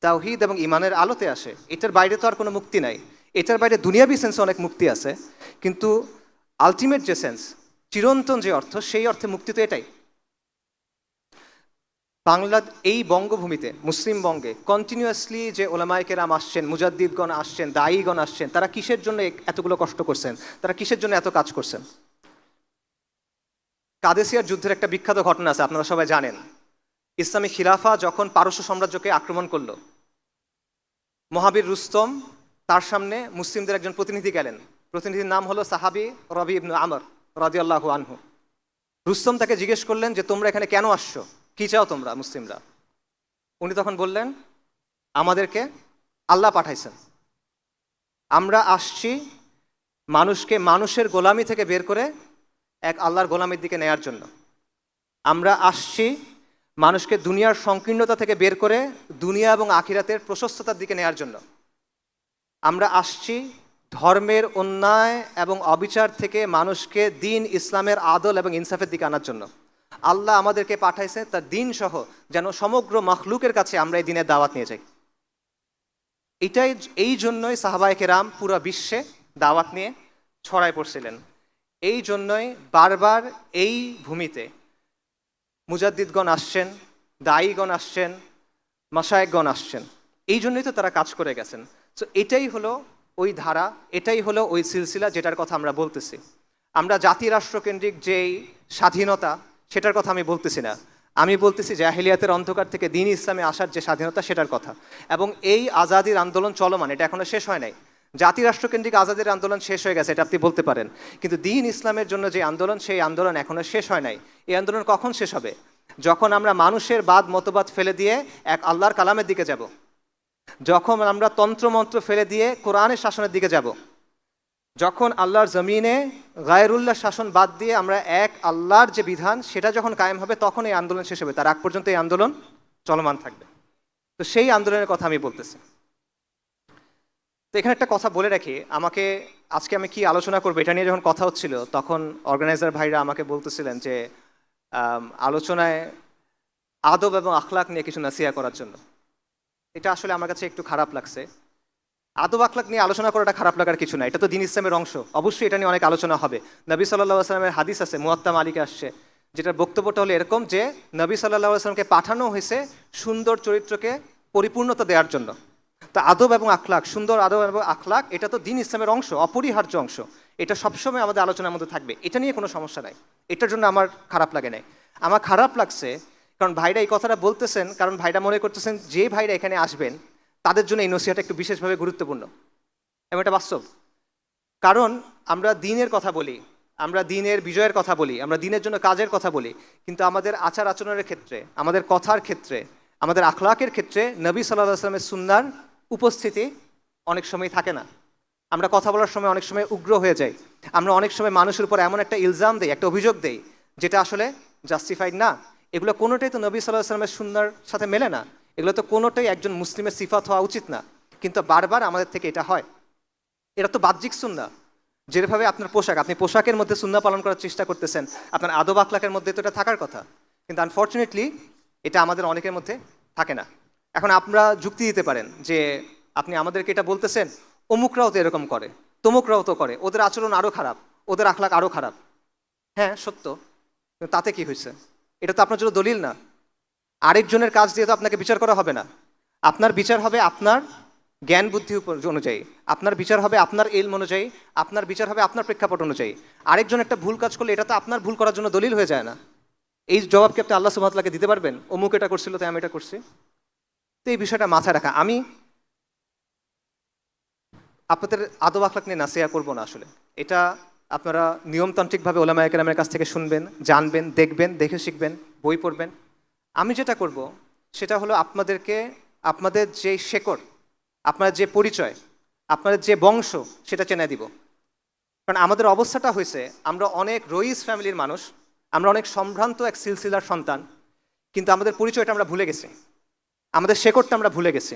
তাওহীদ এবং ঈমানের আলোতে আসে। এটার বাইরে তো আর কোনো মুক্তি নাই। এটার বাইরে দুনিয়াবি সেন্সে অনেক মুক্তি আছে, কিন্তু আলটিমেট যে সেন্স, চিরন্তন যে অর্থ, সেই অর্থে মুক্তি তো এটাই। বাংলা, এই বঙ্গভূমিতে, মুসলিম বঙ্গে কন্টিনিউয়াসলি যে ওলামায়ে কেরাম আসছেন, মুজাদ্দিদগণ আসছেন, দায়ীগণ আসছেন, তারা কিসের জন্য এতগুলো কষ্ট করছেন? তারা কিসের জন্য এত কাজ করছেন? কাদেসিয়ার যুদ্ধের একটা বিখ্যাত ঘটনা আছে, আপনারা সবাই জানেন। ইসলামী খিলাফা যখন পারস্য সাম্রাজ্যকে আক্রমণ করলো, মহাবীর রুস্তম তার সামনে মুসলিমদের একজন প্রতিনিধি গেলেন। প্রতিনিধির নাম হলো সাহাবী রবি ইবনু আমর রাদিয়াল্লাহু আনহু। রুস্তম তাকে জিজ্ঞেস করলেন যে তোমরা এখানে কেন আসছো, কি চাও তোমরা মুসলিমরা? উনি তখন বললেন, আমাদেরকে আল্লাহ পাঠাইছেন, আমরা আসছি মানুষকে মানুষের গোলামি থেকে বের করে এক আল্লাহর গোলামির দিকে নেয়ার জন্য। আমরা আসছি মানুষকে দুনিয়ার সংকীর্ণতা থেকে বের করে দুনিয়া এবং আখিরাতের প্রশস্ততার দিকে নেয়ার জন্য। আমরা আসছি ধর্মের অন্যায় এবং অবিচার থেকে মানুষকে দিন ইসলামের আদল এবং ইনসাফের দিকে আনার জন্য। আল্লাহ আমাদেরকে পাঠাইছে তার দিন সহ যেন সমগ্র মখলুকের কাছে আমরা এই দিনের দাওয়াত নিয়ে যাই। এই জন্যই সাহাবায়ে কেরাম পুরো বিশ্বে দাওয়াত নিয়ে ছড়ায় পড়ছিলেন। এই জন্যই বারবার এই ভূমিতে মুজাদ্দিদগণ আসছেন, দায়ীগণ আসছেন, মাশায়েখগণ আসছেন। এই জন্যই তো তারা কাজ করে গেছেন। তো এটাই হলো ওই ধারা, এটাই হলো ওই সিলসিলা যেটার কথা আমরা বলতেছি। আমরা জাতি রাষ্ট্রকেন্দ্রিক যেই স্বাধীনতা সেটার কথা আমি বলতেছি না, আমি বলতেছি জাহেলিয়াতের অন্ধকার থেকে দিন ইসলামে আসার যে স্বাধীনতা সেটার কথা। এবং এই আজাদির আন্দোলন চলমান, এটা এখনো শেষ হয় নাই। জাতি রাষ্ট্রকেন্দ্রিক আজাদির আন্দোলন শেষ হয়ে গেছে, এটা আপনি বলতে পারেন, কিন্তু দিন ইসলামের জন্য যে আন্দোলন, সেই আন্দোলন এখনো শেষ হয় নাই। এই আন্দোলন কখন শেষ হবে? যখন আমরা মানুষের বাদ মতবাদ ফেলে দিয়ে এক আল্লাহর কালামের দিকে যাব, যখন আমরা তন্ত্রমন্ত্র ফেলে দিয়ে কোরআনের শাসনের দিকে যাব, যখন আল্লাহর জমিনে গায়রুল্লাহ শাসন বাদ দিয়ে আমরা এক আল্লাহর যে বিধান সেটা যখন কায়েম হবে, তখন এই আন্দোলন শেষ হবে। তার আগ পর্যন্ত এই আন্দোলন চলমান থাকবে। তো সেই আন্দোলনের কথা আমি বলতেছি। তো এখানে একটা কথা বলে রাখি, আজকে আমি কি আলোচনা করবো এটা নিয়ে যখন কথা হচ্ছিল, তখন অর্গানাইজার ভাইরা আমাকে বলতেছিলেন যে আলোচনায় আদব এবং আখলাক নিয়ে কিছু নাসিহা করার জন্য। এটা আসলে আমার কাছে একটু খারাপ লাগছে। আদব আখলাক নিয়ে আলোচনা করাটা খারাপ লাগার কিছু না, এটা তো দিন ইসলামের অংশ, অবশ্যই এটা নিয়ে অনেক আলোচনা হবে। নবী সাল্লাল্লাহু আলাইহি ওয়াসাল্লামের হাদিস আছে, মুয়াত্তা মালিকে আসছে, যেটার বক্তব্যটা হলো এরকম যে নবী সাল্লাল্লাহু আলাইহি ওয়াসাল্লামকে পাঠানো হয়েছে সুন্দর চরিত্রকে পরিপূর্ণতা দেওয়ার জন্য। তা আদব এবং আখলাক, সুন্দর আদব এবং আখলাক, এটা তো দিন ইসলামের অংশ, অপরিহার্য অংশ। এটা সবসময় আমাদের আলোচনার মধ্যে থাকবে, এটা নিয়ে কোনো সমস্যা নাই। এটার জন্য আমার খারাপ লাগে নাই। আমার খারাপ লাগছে কারণ ভাইরা এই কথাটা বলতেছেন, কারণ ভাইরা মনে করতেছেন যে ভাইরা এখানে আসবেন তাদের জন্য এই নসিহাটা একটু বিশেষভাবে গুরুত্বপূর্ণ, এবং এটা বাস্তব। কারণ আমরা দ্বীনের কথা বলি, আমরা দ্বীনের বিজয়ের কথা বলি, আমরা দ্বীনের জন্য কাজের কথা বলি, কিন্তু আমাদের আচার আচরণের ক্ষেত্রে, আমাদের কথার ক্ষেত্রে, আমাদের আখলাকের ক্ষেত্রে নবী সাল্লাল্লাহু আলাইহি ওয়াসাল্লামের সুন্নাহর উপস্থিতি অনেক সময় থাকে না। আমরা কথা বলার সময় অনেক সময় উগ্র হয়ে যাই, আমরা অনেক সময় মানুষের উপর এমন একটা ইলজাম দেই, একটা অভিযোগ দেই যেটা আসলে জাস্টিফাইড না। এগুলো কোনোটাই তো নবী সাল্লাল্লাহু আলাইহি ওয়াসাল্লামের সুন্নাহর সাথে মেলে না, এগুলো তো কোনোটাই একজন মুসলিমের সিফাত হওয়া উচিত না, কিন্তু বারবার আমাদের থেকে এটা হয়। এটা তো বাহ্যিক সুন্নাহ, যেভাবে আপনার পোশাক, আপনি পোশাকের মধ্যে সুন্নাহ পালন করার চেষ্টা করতেছেন, আপনার আদব আখলাকের মধ্যে তো এটা থাকার কথা, কিন্তু আনফর্চুনেটলি এটা আমাদের অনেকের মধ্যে থাকে না। এখন আপনারা যুক্তি দিতে পারেন যে আপনি আমাদেরকে এটা বলতেছেন অমুকরাও তো এরকম করে, তমুকরাও তো করে, ওদের আচরণ আরও খারাপ, ওদের আখলাক আরও খারাপ। হ্যাঁ সত্য, কিন্তু তাতে কি হয়েছে? এটা তো আপনার জন্য দলিল না। আরেকজনের কাজ দিয়ে তো আপনাকে বিচার করা হবে না। আপনার বিচার হবে আপনার জ্ঞান বুদ্ধি অনুযায়ী, আপনার বিচার হবে আপনার ইলম অনুযায়ী, আপনার বিচার হবে আপনার প্রেক্ষাপট অনুযায়ী। আরেকজন একটা ভুল কাজ করলে এটা তো আপনার ভুল করার জন্য দলিল হয়ে যায় না। এই জবাব কি আপনি আল্লাহ সুবহানাহু ওয়া তাআলাকে দিতে পারবেন? অমুক এটা করছিল তাই আমি এটা করছি? তো এই বিষয়টা মাথায় রাখা। আমি আপনাদের আদব আখলাক নিয়ে নাসিহা করবো না আসলে, এটা আপনারা নিয়মতান্ত্রিকভাবে ওলামায়ে কেরামের কাছ থেকে শুনবেন, জানবেন, দেখবেন, দেখে শিখবেন, বই পড়বেন। আমি যেটা করব সেটা হলো আপনাদেরকে আপনাদের যে শেকড়, আপনার যে পরিচয়, আপনাদের যে বংশ, সেটা চেনে দিব। কারণ আমাদের অবস্থাটা হয়েছে, আমরা অনেক রইস ফ্যামিলির মানুষ, আমরা অনেক সম্ভ্রান্ত এক সিলসিলার সন্তান, কিন্তু আমাদের পরিচয়টা আমরা ভুলে গেছি, আমাদের শেকড়টা আমরা ভুলে গেছি,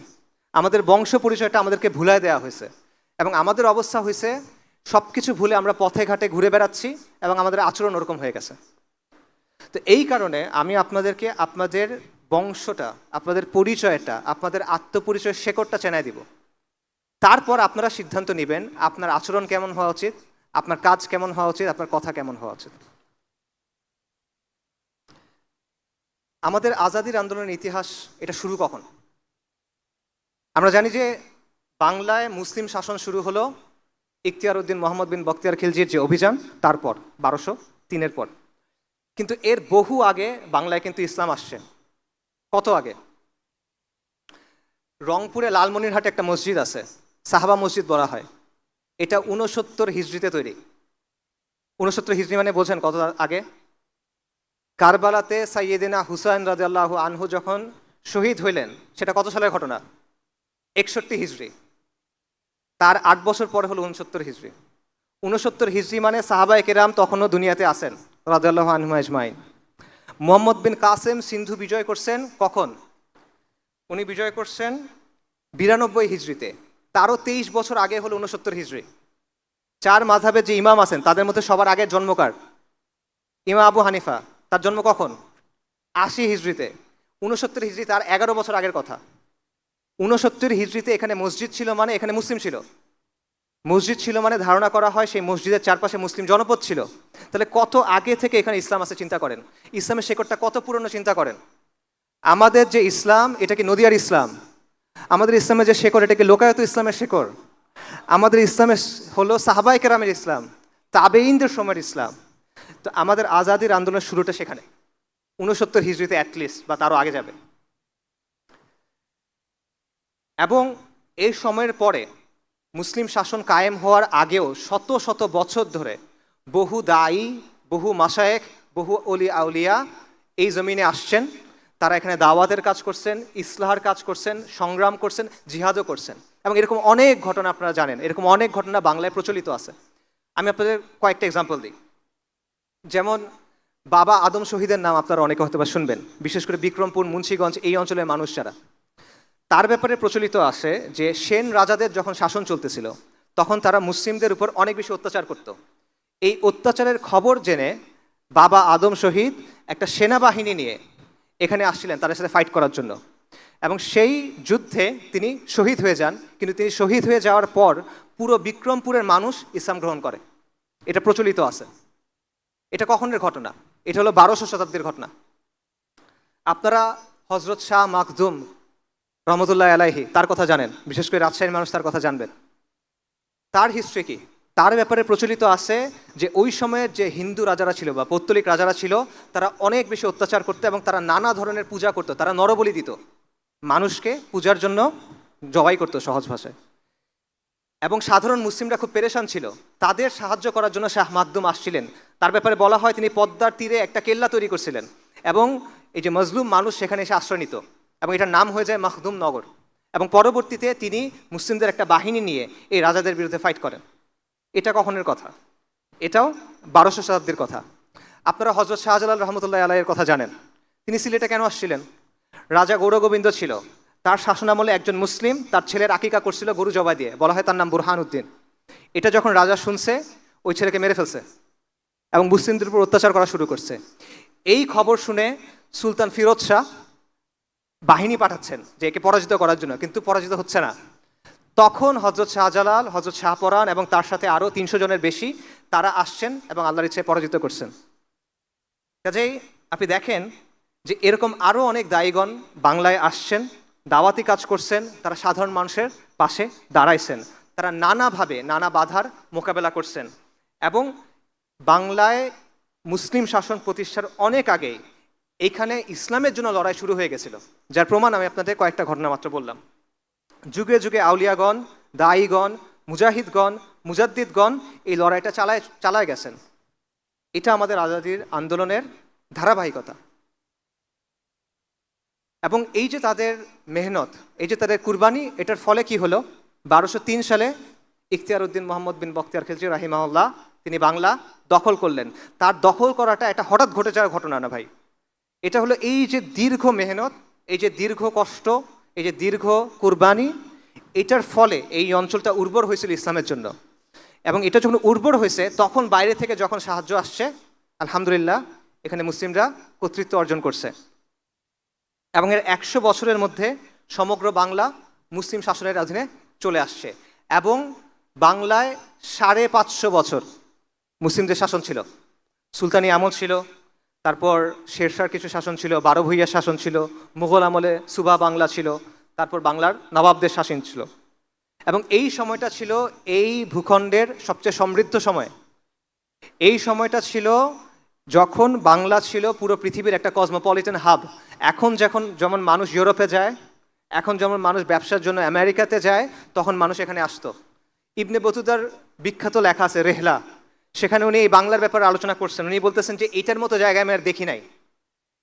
আমাদের বংশ পরিচয়টা আমাদেরকে ভুলায় দেওয়া হয়েছে, এবং আমাদের অবস্থা হয়েছে সব কিছু ভুলে আমরা পথে ঘাটে ঘুরে বেড়াচ্ছি এবং আমাদের আচরণ ওরকম হয়ে গেছে। তো এই কারণে আমি আপনাদেরকে আপনাদের বংশটা, আপনাদের পরিচয়টা, আপনাদের আত্মপরিচয়ের শেকড়টা চেনায় দিব। তারপর আপনারা সিদ্ধান্ত নেবেন আপনার আচরণ কেমন হওয়া উচিত, আপনার কাজ কেমন হওয়া উচিত, আপনার কথা কেমন হওয়া উচিত। আমাদের আজাদির আন্দোলনের ইতিহাস, এটা শুরু কখন? আমরা জানি যে বাংলায় মুসলিম শাসন শুরু হলো ইখতিয়ার উদ্দিন মোহাম্মদ বিন বখতিয়ার খিলজির যে অভিযান, তারপর 1203-এর পর। কিন্তু এর বহু আগে বাংলায় কিন্তু ইসলাম আসছে। কত আগে? রংপুরে লালমনিরহাটে একটা মসজিদ আছে, সাহাবা মসজিদ বলা হয়, এটা 69 হিজরিতে তৈরি। 69 হিজরি মানে বোঝেন কত আগে? কারবালাতে সাইয়েদিনা হুসাইন রাদিয়াল্লাহু আনহু যখন শহীদ হইলেন, সেটা কত সালের ঘটনা? 61 হিজরি। তার 8 বছর পরে হলো 69 হিজরি। 69 হিজরি মানে সাহাবায়ে কেরাম তখনও দুনিয়াতে আছেন রাদিয়াল্লাহু আনহুম আজমাইন। মুহাম্মদ বিন কাসেম সিন্ধু বিজয় করছেন কখন? উনি বিজয় করছেন 92 হিজরিতে। তারও 23 বছর আগে হলো 69 হিজরি। 4 মাযহাবের যে ইমাম আছেন তাদের মধ্যে সবার আগে জন্মকার ইমাম আবু হানিফা, তার জন্ম কখন? 80 হিজরিতে। 69 হিজরি তার 11 বছর আগের কথা। 69 হিজরিতে এখানে মসজিদ ছিল মানে এখানে মুসলিম ছিল। মসজিদ ছিল মানে ধারণা করা হয় সেই মসজিদের চারপাশে মুসলিম জনপদ ছিল। তাহলে কত আগে থেকে এখানে ইসলাম আছে চিন্তা করেন। ইসলামের শেকড়টা কত পুরনো চিন্তা করেন। আমাদের যে ইসলাম এটা কি নদিয়ার ইসলাম? আমাদের ইসলামের যে শেকড় এটা কি লোকায়ত ইসলামের শেকড়? আমাদের ইসলামের হলো সাহাবায়ে কেরামের ইসলাম, তাবেঈনদের সময়ের ইসলাম। তো আমাদের আজাদির আন্দোলনের শুরুটা সেখানে 69 হিজরিতে অ্যাটলিস্ট, বা তারও আগে যাবে। এবং এই সময়ের পরে মুসলিম শাসন কায়েম হওয়ার আগেও শত শত বছর ধরে বহু দায়ী, বহু মাশায়েখ, বহু অলি আউলিয়া এই জমিনে আসছেন। তারা এখানে দাওয়াতের কাজ করছেন, ইসলাহার কাজ করছেন, সংগ্রাম করছেন, জিহাদও করছেন। এবং এরকম অনেক ঘটনা আপনারা জানেন, এরকম অনেক ঘটনা বাংলায় প্রচলিত আছে। আমি আপনাদের কয়েকটা এক্সাম্পল দিই। যেমন বাবা আদম শহীদের নাম আপনারা অনেকে হয়তো বা শুনবেন, বিশেষ করে বিক্রমপুর, মুন্সিগঞ্জ এই অঞ্চলের মানুষ যারা। তার ব্যাপারে প্রচলিত আছে যে সেন রাজাদের যখন শাসন চলতেছিল তখন তারা মুসলিমদের উপর অনেক বেশি অত্যাচার করত। এই অত্যাচারের খবর জেনে বাবা আদম শহীদ একটা সেনাবাহিনী নিয়ে এখানে আসছিলেন তাদের সাথে ফাইট করার জন্য। এবং সেই যুদ্ধে তিনি শহীদ হয়ে যান। কিন্তু তিনি শহীদ হয়ে যাওয়ার পর পুরো বিক্রমপুরের মানুষ ইসলাম গ্রহণ করে। এটা প্রচলিত আছে। এটা কখনের ঘটনা? এটা হলো 1200 শতাব্দীর ঘটনা। আপনারা হজরত শাহ মাখদুম রহমতুল্লাহ আলাইহি তার কথা জানেন, বিশেষ করে রাজশাহীর মানুষ তার কথা জানবেন। তার হিস্ট্রি কি? তার ব্যাপারে প্রচলিত আছে যে ওই সময়ের যে হিন্দু রাজারা ছিল বা পৌত্তলিক রাজারা ছিল তারা অনেক বেশি অত্যাচার করতো এবং তারা নানা ধরনের পূজা করতো। তারা নরবলি দিত, মানুষকে পূজার জন্য জবাই করতো সহজ ভাষায়। এবং সাধারণ মুসলিমরা খুব পেরেশান ছিল, তাদের সাহায্য করার জন্য শাহ মাখদুম আসছিলেন। তার ব্যাপারে বলা হয় তিনি পদ্মার তীরে একটা কেল্লা তৈরি করছিলেন এবং এই যে মজলুম মানুষ সেখানে এসে আশ্রয় নিত এবং এটার নাম হয়ে যায় মাখদুম নগর। এবং পরবর্তীতে তিনি মুসলিমদের একটা বাহিনী নিয়ে এই রাজাদের বিরুদ্ধে ফাইট করেন। এটা কখনের কথা? এটাও 1200 শতাব্দীর কথা। আপনারা হজরত শাহজালাল রহমতুল্লাহ আলাইয়ের কথা জানেন। তিনি সিলেটে কেন আসছিলেন? রাজা গৌরগোবিন্দ ছিল, তার শাসনামলে একজন মুসলিম তার ছেলের আকিকা করছিল গরু জবাই দিয়ে, বলা হয় তার নাম বুরহান উদ্দিন। এটা যখন রাজা শুনছে ওই ছেলেকে মেরে ফেলছে এবং মুসলিমদের উপর অত্যাচার করা শুরু করছে। এই খবর শুনে সুলতান ফিরোজ শাহ বাহিনী পাঠাচ্ছেন যে একে পরাজিত করার জন্য, কিন্তু পরাজিত হচ্ছে না। তখন হজরত শাহজালাল, হজরত শাহপরান এবং তার সাথে আরও 300 জনের বেশি তারা আসছেন এবং আল্লাহর ইচ্ছায় পরাজিত করছেন। কাজেই আপনি দেখেন যে এরকম আরও অনেক দায়ীগণ বাংলায় আসছেন, দাওয়াতি কাজ করছেন, তারা সাধারণ মানুষের পাশে দাঁড়াইছেন, তারা নানাভাবে নানা বাধার মোকাবেলা করছেন। এবং বাংলায় মুসলিম শাসন প্রতিষ্ঠার অনেক আগেই এইখানে ইসলামের জন্য লড়াই শুরু হয়ে গেছিল, যার প্রমাণ আমি আপনাদের কয়েকটা ঘটনা মাত্র বললাম। যুগে যুগে আউলিয়াগণ, দায়ীগণ, মুজাহিদগণ, মুজাদ্দিদগণ এই লড়াইটা চালায় গেছেন। এটা আমাদের আজাদির আন্দোলনের ধারাবাহিকতা। এবং এই যে তাদের মেহনত, এই যে তাদের কুরবানি, এটার ফলে কি হলো? 1203 সালে ইখতিয়ার উদ্দিন মোহাম্মদ বিন বখতিয়ার খিলজি রাহিমাহুল্লাহ তিনি বাংলা দখল করলেন। তার দখল করাটা এটা হঠাৎ ঘটে যাওয়ার ঘটনা না ভাই। এটা হলো এই যে দীর্ঘ মেহনত, এই যে দীর্ঘ কষ্ট, এই যে দীর্ঘ কুরবানি, এটার ফলে এই অঞ্চলটা উর্বর হয়েছিল ইসলামের জন্য। এবং এটা যখন উর্বর হয়েছে তখন বাইরে থেকে যখন সাহায্য আসছে, আলহামদুলিল্লাহ এখানে মুসলিমরা কর্তৃত্ব অর্জন করছে। এবং এর 100 বছরের মধ্যে সমগ্র বাংলা মুসলিম শাসনের অধীনে চলে আসছে। এবং বাংলায় 550 বছর মুসলিমদের শাসন ছিল। সুলতানি আমল ছিল, তারপর শেরশাহর কিছু শাসন ছিল, 12 ভূঁইয়ার শাসন ছিল, মুঘল আমলে সুবা বাংলা ছিল, তারপর বাংলার নবাবদের শাসন ছিল। এবং এই সময়টা ছিল এই ভূখণ্ডের সবচেয়ে সমৃদ্ধ সময়। এই সময়টা ছিল যখন বাংলা ছিল পুরো পৃথিবীর একটা কসমোপলিটন হাব। এখন যেমন মানুষ ইউরোপে যায়, এখন যেমন মানুষ ব্যবসার জন্য আমেরিকাতে যায়, তখন মানুষ এখানে আসতো। ইবনে বতুতার বিখ্যাত লেখা আছে রেহলা, সেখানে উনি এই বাংলার ব্যাপারে আলোচনা করছেন। উনি বলতেছেন যে এইটার মতো জায়গায় আমি আর দেখি নাই।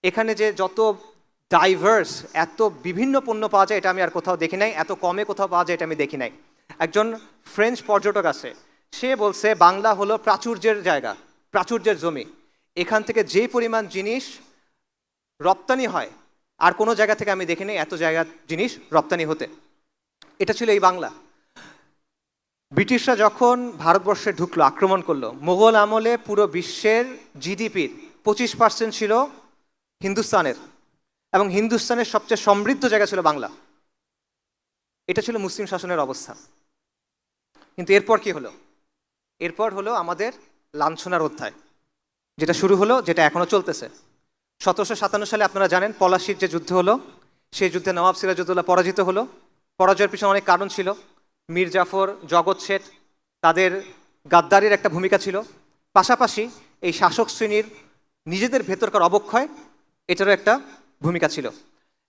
এখানে যে যত ডাইভার্স, এত বিভিন্ন পণ্য পাওয়া যায় এটা আমি আর কোথাও দেখি নাই, এত কমে কোথাও পাওয়া যায় এটা আমি দেখি নাই। একজন ফ্রেঞ্চ পর্যটক আছে, সে বলছে বাংলা হলো প্রাচুর্যের জায়গা, প্রাচুর্যের জমি, এখান থেকে যে পরিমাণ জিনিস রপ্তানি হয় আর কোনো জায়গা থেকে আমি দেখিনি এত জায়গা জিনিস রপ্তানি হতে। এটা ছিল এই বাংলা। ব্রিটিশরা যখন ভারতবর্ষে ঢুকলো, আক্রমণ করলো, মোগল আমলে পুরো বিশ্বের জিডিপির 25% ছিল হিন্দুস্তানের, এবং হিন্দুস্তানের সবচেয়ে সমৃদ্ধ জায়গা ছিল বাংলা। এটা ছিল মুসলিম শাসনের অবস্থা। কিন্তু এরপর কি হলো? এরপর হলো আমাদের লাঞ্ছনার অধ্যায়, যেটা শুরু হলো, যেটা এখনো চলতেছে। 1757 সালে আপনারা জানেন পলাশির যে যুদ্ধ হলো, সেই যুদ্ধে নবাব সিরাজউদ্দৌলা পরাজিত হলো। পরাজয়ের পিছনে অনেক কারণ ছিল। মীর জাফর, জগৎ শেঠ, তাদের গাদ্দারির একটা ভূমিকা ছিল। পাশাপাশি এই শাসক শ্রেণীর নিজেদের ভেতরকার অবক্ষয়, এটারও একটা ভূমিকা ছিল।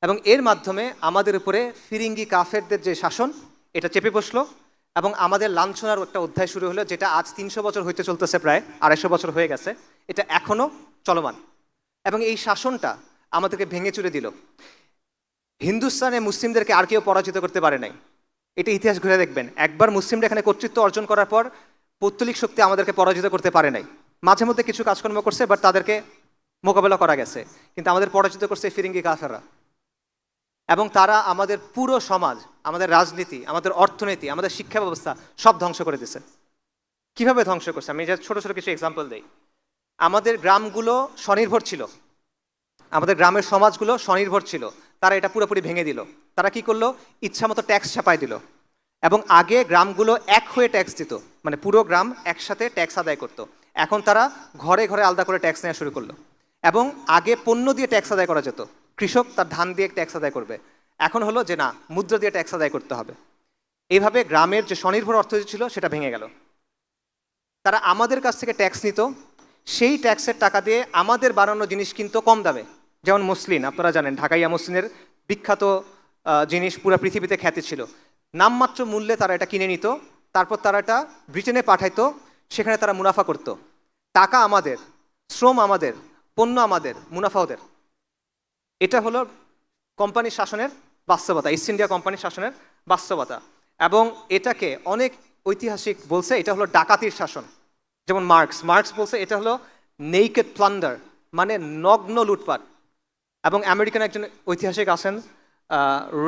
এবং এর মাধ্যমে আমাদের উপরে ফিরিঙ্গি কাফেরদের যে শাসন, এটা চেপে বসলো এবং আমাদের লাঞ্ছনার একটা অধ্যায় শুরু হলো, যেটা আজ 300 বছর হইতে চলতেছে, প্রায় 250 বছর হয়ে গেছে, এটা এখনো চলমান। এবং এই শাসনটা আমাদেরকে ভেঙে চুরে দিল। হিন্দুস্তানে মুসলিমদেরকে আর কেউ পরাজিত করতে পারে নাই। এটা ইতিহাস ঘুরে দেখবেন, একবার মুসলিমরা এখানে কর্তৃত্ব অর্জন করার পর পৌত্তলিক শক্তি আমাদেরকে পরাজিত করতে পারে নাই। মাঝে মধ্যে কিছু কাজকর্ম করছে, বাট তাদেরকে মোকাবেলা করা গেছে। কিন্তু আমাদের পরাজিত করছে ফিরিঙ্গি কাফেররা, এবং তারা আমাদের পুরো সমাজ, আমাদের রাজনীতি, আমাদের অর্থনীতি, আমাদের শিক্ষা ব্যবস্থা সব ধ্বংস করে দিছে। কিভাবে ধ্বংস করছে? আমি ছোট ছোট কিছু এক্সাম্পল দিই। আমাদের গ্রামগুলো স্বনির্ভর ছিল, আমাদের গ্রামের সমাজগুলো স্বনির্ভর ছিল, তারা এটা পুরোপুরি ভেঙে দিল। তারা কি করলো? ইচ্ছামতো ট্যাক্স ছাপাই দিল। এবং আগে গ্রামগুলো এক হয়ে ট্যাক্স দিত, মানে পুরো গ্রাম একসাথে ট্যাক্স আদায় করতো। এখন তারা ঘরে ঘরে আলাদা করে ট্যাক্স নেওয়া শুরু করলো। এবং আগে পণ্য দিয়ে ট্যাক্স আদায় করা যেত, কৃষক তার ধান দিয়ে ট্যাক্স আদায় করবে। এখন হলো যে না, মুদ্রা দিয়ে ট্যাক্স আদায় করতে হবে। এইভাবে গ্রামের যে স্বনির্ভর অর্থনীতি ছিল সেটা ভেঙে গেল। তারা আমাদের কাছ থেকে ট্যাক্স নিত, সেই ট্যাক্সের টাকা দিয়ে আমাদের বানানো জিনিস কিনতো কম দামে। যেমন মসলিন, আপনারা জানেন ঢাকাইয়া মসলিনের বিখ্যাত জিনিস পুরো পৃথিবীতে খ্যাতি ছিল। নামমাত্র মূল্যে তারা এটা কিনে নিত, তারপর তারা এটা ব্রিটেনে পাঠাইতো, সেখানে তারা মুনাফা করত। টাকা আমাদের, শ্রম আমাদের, পণ্য আমাদের, মুনাফা ওদের। এটা হলো কোম্পানির শাসনের বাস্তবতা, ইস্ট ইন্ডিয়া কোম্পানির শাসনের বাস্তবতা। এবং এটাকে অনেক ঐতিহাসিক বলছে এটা হলো ডাকাতির শাসন। যেমন মার্কস বলছে এটা হলো নেইকেড প্লান্ডার, মানে নগ্ন লুটপাট। এবং আমেরিকান একজন ঐতিহাসিক আছেন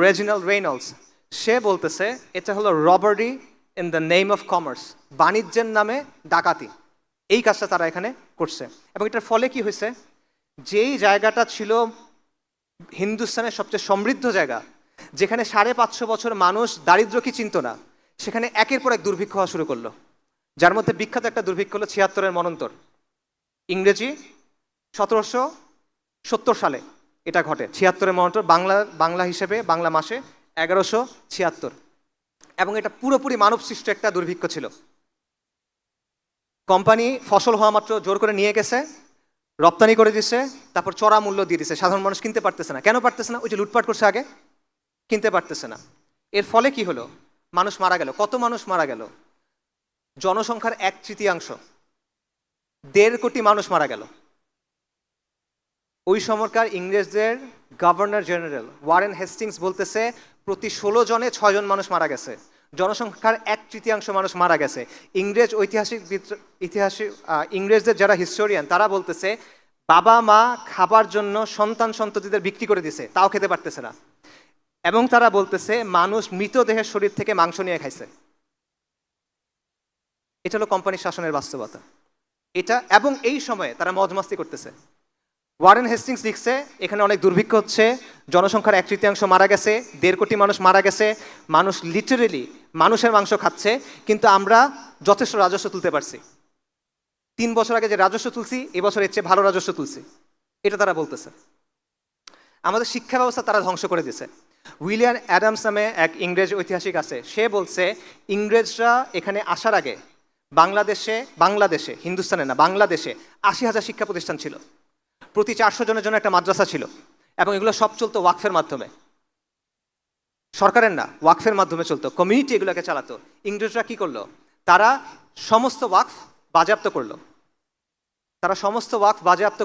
রেজিনাল্ড রেইনল্ডস, সে বলতেছে এটা হলো robbery in the name of commerce, বাণিজ্যের নামে ডাকাতি। এই কাজটা তারা এখানে করছে। এবং এটার ফলে কি হয়েছে? যেই জায়গাটা ছিল হিন্দুস্তানের সবচেয়ে সমৃদ্ধ জায়গা, যেখানে 550 বছর মানুষ দারিদ্র কি চিনত না, সেখানে একের পর এক দুর্ভিক্ষ হওয়া শুরু করলো। যার মধ্যে বিখ্যাত একটা দুর্ভিক্ষ হলো 76-এর মনন্তর, ইংরেজি 1770 সালে এটা ঘটে। 76-এর মনন্তর, বাংলা হিসেবে বাংলা মাসে 1176। এবং এটা পুরোপুরি মানব সৃষ্ট একটা দুর্ভিক্ষ ছিল। কোম্পানি ফসল হওয়া মাত্র জোর করে নিয়ে গেছে, রপ্তানি করে দিছে, তারপর চড়া মূল্য দিয়ে দিছে। সাধারণ মানুষ কিনতে পারতেছে না। কেন পারতেছে না? ওই যে লুটপাট করছে আগে, কিনতে পারতেছে না। এর ফলে কি হলো? মানুষ মারা গেল। কত মানুষ মারা গেল? জনসংখ্যার 1/3, 1.5 কোটি মানুষ মারা গেল। ওই সময়কার ইংরেজদের গভর্নর জেনারেল ওয়ারেন হেস্টিংস বলতেছে প্রতি 16 জনে 6 জন মানুষ মারা গেছে। জনসংখ্যার 1/3 মানুষ মারা গেছে। ইংরেজদের যারা হিস্টোরিয়ান তারা বলতেছে বাবা মা খাবার জন্য সন্তান সন্ততিদের বিক্রি করে দিছে, তাও খেতে পারতেছে না। এবং তারা বলতেছে মানুষ মৃতদেহের শরীর থেকে মাংস নিয়ে খাইছে। এটা হলো কোম্পানির শাসনের বাস্তবতা। এটা, এবং এই সময়ে তারা মজমাস্তি করতেছে। ওয়ারেন হেস্টিংস লিখছে এখানে অনেক দুর্ভিক্ষ হচ্ছে, জনসংখ্যার 1/3 মারা গেছে, 1.5 কোটি মানুষ মারা গেছে, মানুষ লিটারেলি মানুষের মাংস খাচ্ছে, কিন্তু আমরা যথেষ্ট রাজস্ব তুলতে পারছি। 3 বছর আগে যে রাজস্ব তুলছি, এবছর এর চেয়ে ভালো রাজস্ব তুলছি, এটা তারা বলতেছে। আমাদের শিক্ষা ব্যবস্থা তারা ধ্বংস করে দিয়েছে। উইলিয়াম অ্যাডামস নামে এক ইংরেজ ঐতিহাসিক আছে, সে বলছে ইংরেজরা এখানে আসার আগে বাংলাদেশে হিন্দুস্তানে না, বাংলাদেশে 80,000 শিক্ষা প্রতিষ্ঠান ছিল। প্রতি 400 জনের জন্য একটা মাদ্রাসা ছিল। এবং এগুলো সব চলতো ওয়াকফের মাধ্যমে, সরকারের না, ওয়াকফের মাধ্যমে চলতো। কমিউনিটি এগুলোকে চালাতো। ইংরেজরা কি করলো? তারা সমস্ত ওয়াকফ বাজেয়াপ্ত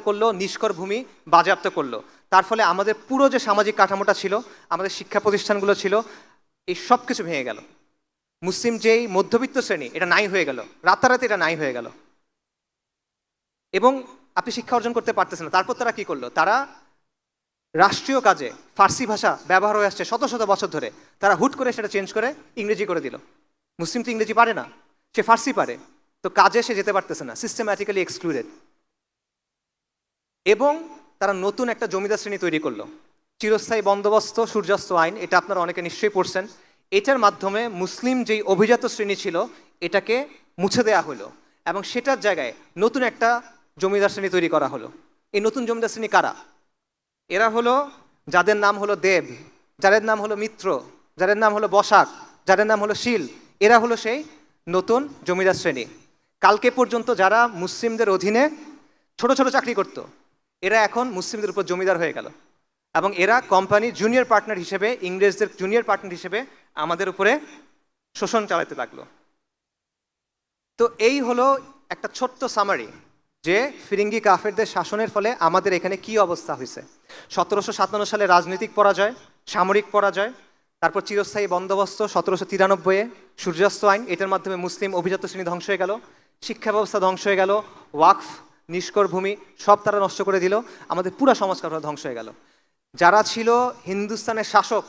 করলো। নিষ্কর ভূমি বাজেয়াপ্ত করলো। তার ফলে আমাদের পুরো যে সামাজিক কাঠামোটা ছিল, আমাদের শিক্ষা প্রতিষ্ঠানগুলো ছিল, এই সব কিছু ভেঙে গেল। মুসলিম যেই মধ্যবিত্ত শ্রেণী এটা নাই হয়ে গেল, রাতারাতি এটা নাই হয়ে গেল, এবং আপনি শিক্ষা অর্জন করতে পারতেছেন না। তারপর তারা কি করলো, তারা রাষ্ট্রীয় কাজে ফার্সি ভাষা ব্যবহার হয়ে আসছে শত শত বছর ধরে, তারা হুট করে সেটা চেঞ্জ করে ইংরেজি করে দিল। মুসলিম তো ইংরেজি পারে না, সে ফার্সি পারে, তো কাজে সে যেতে পারতেছে না, সিস্টেম্যাটিক্যালি এক্সক্লুডেড। এবং তারা নতুন একটা জমিদার শ্রেণী তৈরি করলো, চিরস্থায়ী বন্দোবস্ত সূর্যাস্ত আইন, এটা আপনারা অনেকে নিশ্চয়ই পড়ছেন। এটার মাধ্যমে মুসলিম যেই অভিজাত শ্রেণী ছিল এটাকে মুছে দেওয়া হলো, এবং সেটার জায়গায় নতুন একটা জমিদার শ্রেণী তৈরি করা হলো। এই নতুন জমিদার শ্রেণী কারা? এরা হলো যাদের নাম হলো দেব, যাদের নাম হলো মিত্র, যাদের নাম হলো বসাক, যাদের নাম হলো শীল। এরা হলো সেই নতুন জমিদার শ্রেণী। কালকে পর্যন্ত যারা মুসলিমদের অধীনে ছোট ছোট চাকরি করত, এরা এখন মুসলিমদের উপর জমিদার হয়ে গেল, এবং এরা কোম্পানি জুনিয়র পার্টনার হিসেবে, ইংরেজদের জুনিয়র পার্টনার হিসেবে আমাদের উপরে শোষণ চালাতে লাগলো। তো এই হলো একটা ছোট্ট সামারি যে ফিরিঙ্গি কাফেরদের শাসনের ফলে আমাদের এখানে কি অবস্থা হয়েছে। 1757 সালে রাজনৈতিক পরাজয়, সামরিক পরাজয়, তারপর চিরস্থায়ী বন্দোবস্ত 1793-এ, সূর্যাস্ত আইন, এটার মাধ্যমে মুসলিম অভিজাত শ্রেণী ধ্বংস হয়ে গেল, শিক্ষা ব্যবস্থা ধ্বংস হয়ে গেল, ওয়াকফ, নিষ্কর ভূমি সব তারা নষ্ট করে দিল, আমাদের পুরো সমাজকার ধ্বংস হয়ে গেল। যারা ছিল হিন্দুস্তানের শাসক,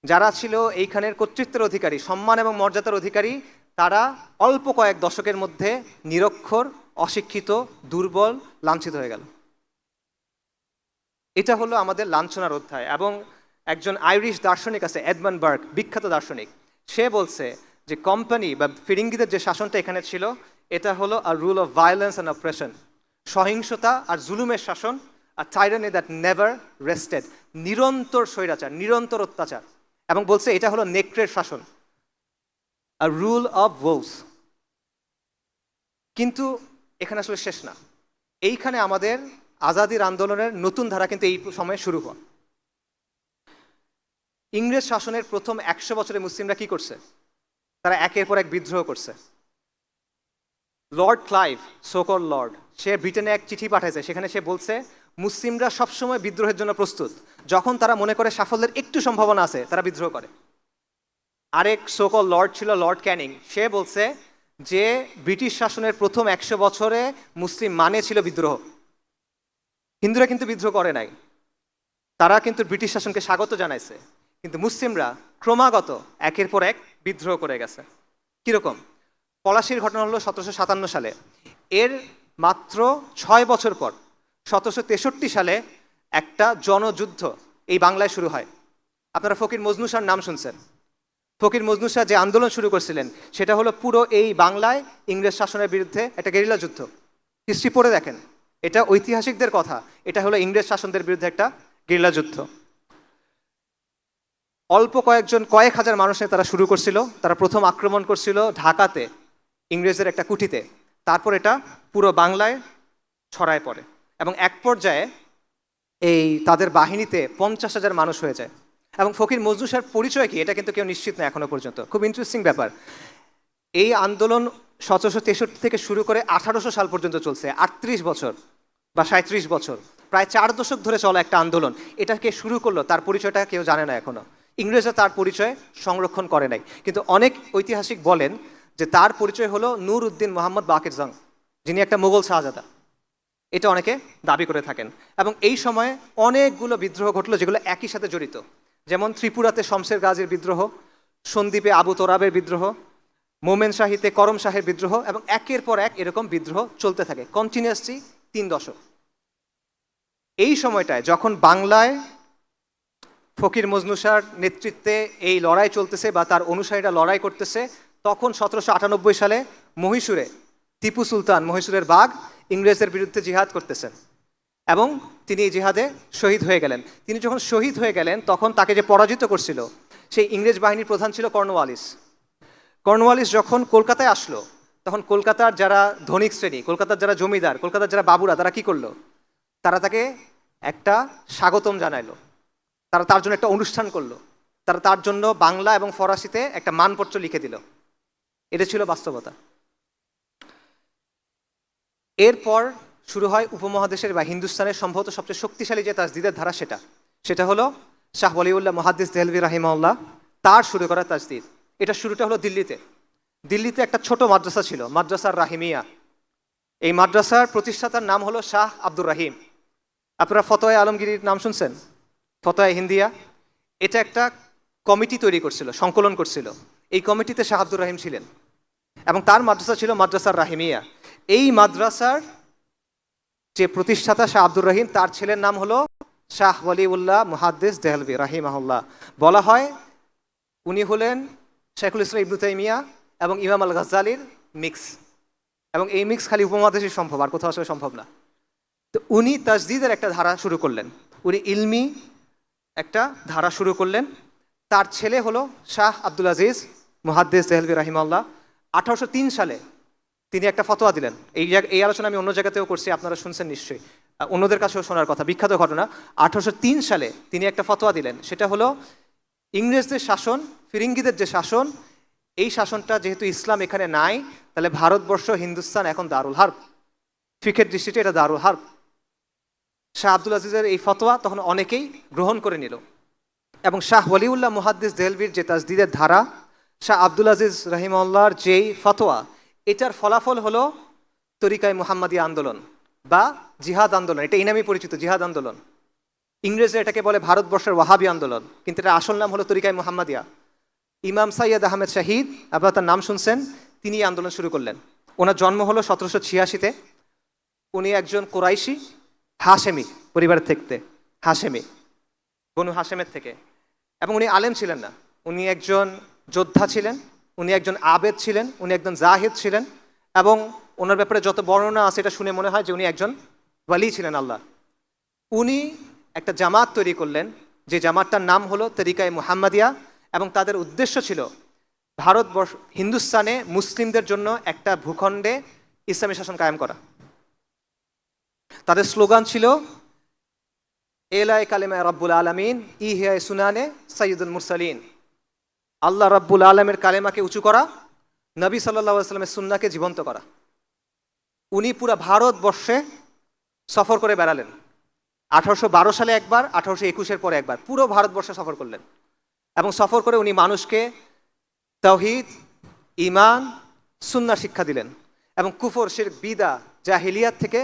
যারা ছিল এইখানের কর্তৃত্বের অধিকারী, সম্মান এবং মর্যাদার অধিকারী, তারা অল্প কয়েক দশকের মধ্যে নিরক্ষর, অশিক্ষিত, দুর্বল, লাঞ্ছিত হয়ে গেল। এটা হলো আমাদের লাঞ্ছনার অধ্যায়। এবং একজন আইরিশ দার্শনিক আছে, এডমন্ড বার্গ, বিখ্যাত দার্শনিক, সে বলছে যে কোম্পানি বা ফিরিঙ্গিদের যে শাসনটা এখানে ছিল এটা হলো আ রুল অফ ভায়োলেন্স অ্যান্ড অপ্রেশন, সহিংসতা আর জুলুমের শাসন, আর টাইরানি দ্যাট নেভার রেস্টেড, নিরন্তর স্বৈরাচার, নিরন্তর অত্যাচার। এবং বলছে এটা হলো নেকড়ের শাসন, আ রুল অফ ওলস। কিন্তু এখানে আসলে শেষ না, এইখানে আমাদের আজাদির আন্দোলনের নতুন ধারা কিন্তু এই সময়ে শুরু হওয়া। ইংরেজ শাসনের প্রথম 100 বছরে মুসলিমরা কি করছে? তারা একের পর এক বিদ্রোহ করছে। লর্ড ক্লাইভ, সোকল লর্ড, সে ব্রিটেনে এক চিঠি পাঠাইছে, সেখানে সে বলছে মুসলিমরা সবসময় বিদ্রোহের জন্য প্রস্তুত, যখন তারা মনে করে সাফল্যের একটু সম্ভাবনা আছে তারা বিদ্রোহ করে। আরেক সোকল লর্ড ছিল লর্ড ক্যানিং, সে বলছে যে ব্রিটিশ শাসনের প্রথম 100 বছরে মুসলিম মানে ছিল বিদ্রোহ। হিন্দুরা কিন্তু বিদ্রোহ করে নাই, তারা কিন্তু ব্রিটিশ শাসনকে স্বাগত জানাইছে, কিন্তু মুসলিমরা ক্রমাগত একের পর এক বিদ্রোহ করে গেছে। কীরকম? পলাশির ঘটনা হলো 1757 সালে, এর মাত্র 6 বছর পর 1763 সালে একটা জনযুদ্ধ এই বাংলায় শুরু হয়। আপনারা ফকির মজনু শাহর নাম শুনছেন। ফকির মজনু শাহ যে আন্দোলন শুরু করছিলেন সেটা হলো পুরো এই বাংলায় ইংরেজ শাসনের বিরুদ্ধে একটা গেরিলা যুদ্ধ। হিস্ট্রি পড়ে দেখেন, এটা ঐতিহাসিকদের কথা, এটা হলো ইংরেজ শাসনদের বিরুদ্ধে একটা গেরিলা যুদ্ধ। অল্প কয়েক হাজার মানুষের তারা শুরু করছিল। তারা প্রথম আক্রমণ করছিল ঢাকাতে, ইংরেজের একটা কুঠিতে, তারপর এটা পুরো বাংলায় ছড়ায় পড়ে, এবং এক পর্যায়ে এই তাদের বাহিনীতে 50,000 মানুষ হয়ে যায়। এবং ফকির মজনু শাহর পরিচয় কি এটা কিন্তু কেউ নিশ্চিত না এখনো পর্যন্ত। খুব ইন্টারেস্টিং ব্যাপার, এই আন্দোলন 1763 থেকে শুরু করে 1800 সাল পর্যন্ত চলছে, 38 বছর বা 37 বছর, প্রায় 4 দশক ধরে চলা একটা আন্দোলন। এটাকে শুরু করলো, তার পরিচয়টা কেউ জানে না এখনো, ইংরেজরা তার পরিচয় সংরক্ষণ করে নাই। কিন্তু অনেক ঐতিহাসিক বলেন যে তার পরিচয় হলো নূর উদ্দিন মোহাম্মদ বাকির জং, যিনি একটা মুঘল শাহজাদা, এটা অনেকে দাবি করে থাকেন। এবং এই সময়ে অনেকগুলো বিদ্রোহ ঘটলো যেগুলো একই সাথে জড়িত, যেমন ত্রিপুরাতে শমশের গাজীর বিদ্রোহ, সন্দ্বীপে আবু তোরাবের বিদ্রোহ, মোমেন শাহিতে করম শাহের বিদ্রোহ, এবং একের পর এক এরকম বিদ্রোহ চলতে থাকে কন্টিনিউয়াসলি 3 দশক। এই সময়টায় যখন বাংলায় ফকির মজনু শাহর নেতৃত্বে এই লড়াই চলতেছে বা তার অনুসারীরা লড়াই করতেছে, তখন 1798 সালে মহীশূরে টিপু সুলতান, মহীশূরের বাঘ, ইংরেজদের বিরুদ্ধে জিহাদ করতেছেন, এবং তিনি এই জিহাদে শহীদ হয়ে গেলেন। তিনি যখন শহীদ হয়ে গেলেন তখন তাকে যে পরাজিত করছিল সেই ইংরেজ বাহিনীর প্রধান ছিল কর্নওয়ালিস। কর্নওয়ালিস যখন কলকাতায় আসলো তখন কলকাতার যারা ধনিক শ্রেণী, কলকাতার যারা জমিদার, কলকাতার যারা বাবুরা, তারা কি করলো? তারা তাকে একটা স্বাগতম জানাইলো, তারা তার জন্য একটা অনুষ্ঠান করলো, তারা তার জন্য বাংলা এবং ফরাসিতে একটা মানপত্র লিখে দিল। এটা ছিল বাস্তবতা। এরপর শুরু হয় উপমহাদেশের বা হিন্দুস্তানের সম্ভবত সবচেয়ে শক্তিশালী যে তাজদিদের ধারা, সেটা হলো শাহ ওয়ালিউল্লাহ মুহাদ্দিস দেহলভী রাহিমাহুল্লাহ, তার শুরু করা তাজদিদ। এটা শুরুটা হলো দিল্লিতে। দিল্লিতে একটা ছোট মাদ্রাসা ছিল, মাদ্রাসার রাহিমিয়া। এই মাদ্রাসার প্রতিষ্ঠাতার নাম হলো শাহ আব্দুর রাহিম। আপনারা ফতোয়া আলমগীরির নাম শুনছেন? ফতোয়া হিন্দিয়া। এটা একটা কমিটি তৈরি করছিল, সংকলন করছিল। এই কমিটিতে শাহ আব্দুর রাহিম ছিলেন এবং তার মাদ্রাসা ছিল মাদ্রাসার রাহিমিয়া। এই মাদ্রাসার যে প্রতিষ্ঠাতা শাহ আব্দুর রহিম, তার ছেলের নাম হলো শাহ ওয়ালিউল্লাহ মুহাদ্দিস দেহলভি রাহিমাহুল্লাহ। বলা হয় উনি হলেন শেখুল ইসলাম ইবনু তাইমিয়া এবং ইমাম আল গাজ্জালির মিক্স, এবং এই মিক্স খালি উপমহাদেশে সম্ভব, আর কোথাও আসলে সম্ভব না। তো উনি তাজদিদের একটা ধারা শুরু করলেন, উনি ইলমি একটা ধারা শুরু করলেন। তার ছেলে হলো শাহ আব্দুল আজিজ মুহাদ্দিস দেহলভি রাহিমাহুল্লাহ। 1803 সালে তিনি একটা ফতোয়া দিলেন। এই আলোচনা আমি অন্য জায়গাতেও করছি, আপনারা শুনছেন নিশ্চয়ই, অন্যদের কাছেও শোনার কথা, বিখ্যাত ঘটনা। 1803 সালে তিনি একটা ফতোয়া দিলেন, সেটা হলো ইংরেজদের শাসন, ফিরিঙ্গিদের যে শাসন, এই শাসনটা যেহেতু ইসলাম এখানে নাই, তাহলে ভারতবর্ষ হিন্দুস্তান এখন দারুল হার্ব, ফিকের দৃষ্টিতে এটা দারুল হার্ব। শাহ আব্দুল আজিজের এই ফতোয়া তখন অনেকেই গ্রহণ করে নিল, এবং শাহ ওয়ালিউল্লাহ মুহাদ্দিস দেহলভির যে তাজদিদের ধারা, শাহ আব্দুল আজিজ রাহিমাহুল্লাহর যেই ফতোয়া, এটার ফলাফল হলো তরিকায় মুহাম্মাদিয়া আন্দোলন বা জিহাদ আন্দোলন। এটা এই নামেই পরিচিত, জিহাদ আন্দোলন। ইংরেজরা এটাকে বলে ভারতবর্ষের ওয়াহাবি আন্দোলন, কিন্তু এটা আসল নাম হলো তরিকায় মুহাম্মাদিয়া। ইমাম সাইয়্যেদ আহমেদ শাহিদ, আপনারা তার নাম শুনছেন, তিনি এই আন্দোলন শুরু করলেন। ওনার জন্ম হলো 1786-তে। উনি একজন কোরাইশি হাশেমি পরিবারের থেকে, হাশেমি বনু হাশেমের থেকে, এবং উনি আলেম ছিলেন না। উনি একজন যোদ্ধা ছিলেন, উনি একজন আবেদ ছিলেন, উনি একজন জাহিদ ছিলেন, এবং ওনার ব্যাপারে যত বর্ণনা আছে এটা শুনে মনে হয় যে উনি একজন ওয়ালি ছিলেন আল্লাহ। উনি একটা জামাত তৈরি করলেন, যে জামাতটার নাম হলো তরিকায়ে মুহাম্মাদিয়া, এবং তাদের উদ্দেশ্য ছিল ভারতবর্ষ, হিন্দুস্তানে মুসলিমদের জন্য একটা ভূখণ্ডে ইসলামী শাসন কায়েম করা। তাদের স্লোগান ছিল এলাই কালেমা রব্বুল আলমিন ইহে সুনানে সৈয়দুল মুরসালিন। আল্লাহ রব্বুল আলমের কালেমাকে উঁচু করা, নবী সাল্লাল্লাহু আলাইহি ওয়াসাল্লামের সুন্নাহকে জীবন্ত করা। উনি পুরা ভারতবর্ষে সফর করে বেড়ালেন। 1812 সালে একবার, 1821-এর পরে একবার, পুরো ভারতবর্ষে সফর করলেন। এবং সফর করে উনি মানুষকে তাওহীদ, ঈমান, সুন্নাহ শিক্ষা দিলেন, এবং কুফর, শিরক, বিদা, জাহিলিয়াত থেকে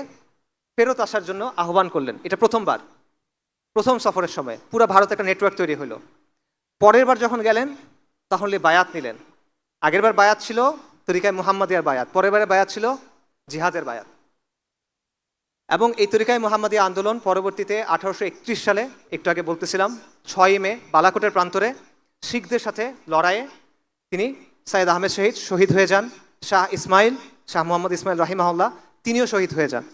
ফেরত আসার জন্য আহ্বান করলেন। এটা প্রথমবার, প্রথম সফরের সময় পুরো ভারতে একটা নেটওয়ার্ক তৈরি হলো। পরের বার যখন গেলেন তাহলে বায়াত নিলেন। আগেরবার বায়াত ছিল তরিকায় মুহাম্মাদিয়ার বায়াত, পরের বারে বায়াত ছিল জিহাদের বায়াত। এবং এই তরিকায় মুহাম্মাদিয়া আন্দোলন পরবর্তীতে 1831 সালে, একটু আগে বলতেছিলাম, 6 মে বালাকোটের প্রান্তরে শিখদের সাথে লড়াইয়ে তিনি সাইয়্যেদ আহমেদ শহীদ হয়ে যান। শাহ মোহাম্মদ ইসমাইল রাহিমাহুল্লাহ, তিনিও শহীদ হয়ে যান।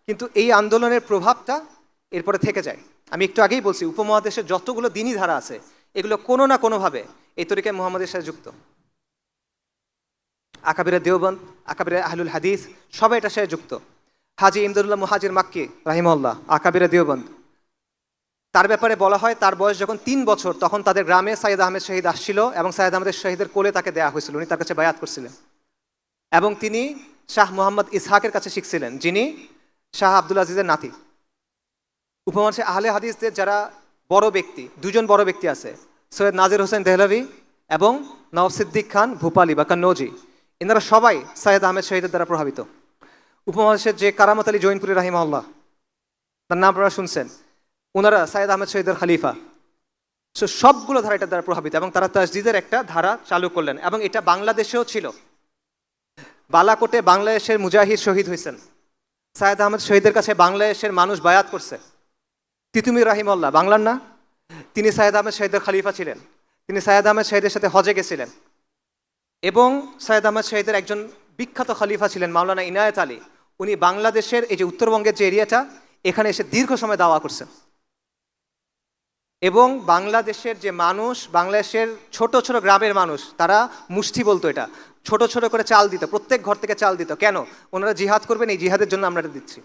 কিন্তু এই আন্দোলনের প্রভাবটা এরপরে থেকে যায়। আমি একটু আগেই বলছি, উপমহাদেশের যতগুলো দিনী ধারা আছে এগুলো কোনো না কোনোভাবে এই তরিকায় মুহাম্মাদের সাথে যুক্ত। আকাবিরে দেওবন্দ, আকাবিরে আহলুল হাদিস, সবাই এটার সাথে যুক্ত। হাজি ইমদাদুল্লাহ মুহাজির মাক্কি রাহিমাহুল্লাহ, আকাবিরে দেওবন্দ, তার ব্যাপারে বলা হয় তার বয়স যখন 3 বছর, তখন তাদের গ্রামে সাইয়্যেদ আহমেদ শহীদ আসছিল, এবং সাইয়্যেদ আহমেদ শহীদের কোলে তাকে দেয়া হয়েছিল। উনি তার কাছে বায়াত করছিলেন, এবং তিনি শাহ মোহাম্মদ ইসহাকের কাছে শিখছিলেন, যিনি শাহ আব্দুল আজিজের নাতি। উপমহাদেশে আহলে হাদিসদের যারা বড় ব্যক্তি, 2জন বড় ব্যক্তি আছে, সৈয়দ নাজির হোসেন দেহলভি এবং নওয়াব সিদ্দিক খান ভূপালি বা কান্নৌজি। এনারা সবাই সাইয়্যেদ আহমেদ শহীদের দ্বারা প্রভাবিত। উপমহাদেশের যে কারামত আলী জৈনপুরি রাহিমাহুল্লাহ, তার নাম আপনারা শুনছেন, ওনারা সাইয়্যেদ আহমেদ শহীদের খলিফা। সবগুলো ধারা এটার দ্বারা প্রভাবিত, এবং তারা তাজদিদের একটা ধারা চালু করলেন, এবং এটা বাংলাদেশেও ছিল। বালাকোটে বাংলাদেশের মুজাহিদ শহীদ হয়েছেন, সাইয়্যেদ আহমেদ শহীদের কাছে বাংলাদেশের মানুষ বায়াত করছে। তিতুমির রাহিমাহুল্লাহ, বাংলার না, তিনি সাইয়্যেদ আহমেদ শহীদের খলিফা ছিলেন। তিনি সাইয়্যেদ আহমেদ শহীদের সাথে হজে গেছিলেন, এবং সাইয়্যেদ আহমেদ শহীদের একজন বিখ্যাত খলিফা ছিলেন মাওলানা ইনায়েত আলী। উনি বাংলাদেশের এই যে উত্তরবঙ্গের যে এরিয়াটা, এখানে এসে দীর্ঘ সময় দাওয়া করছেন, এবং বাংলাদেশের যে মানুষ, বাংলাদেশের ছোট ছোট গ্রামের মানুষ, তারা মুষ্টি বলতো, এটা ছোট ছোট করে চাল দিত, প্রত্যেক ঘর থেকে চাল দিত। কেন? ওনারা জিহাদ করবেন, এই জিহাদের জন্য আমরা এটা দিচ্ছি।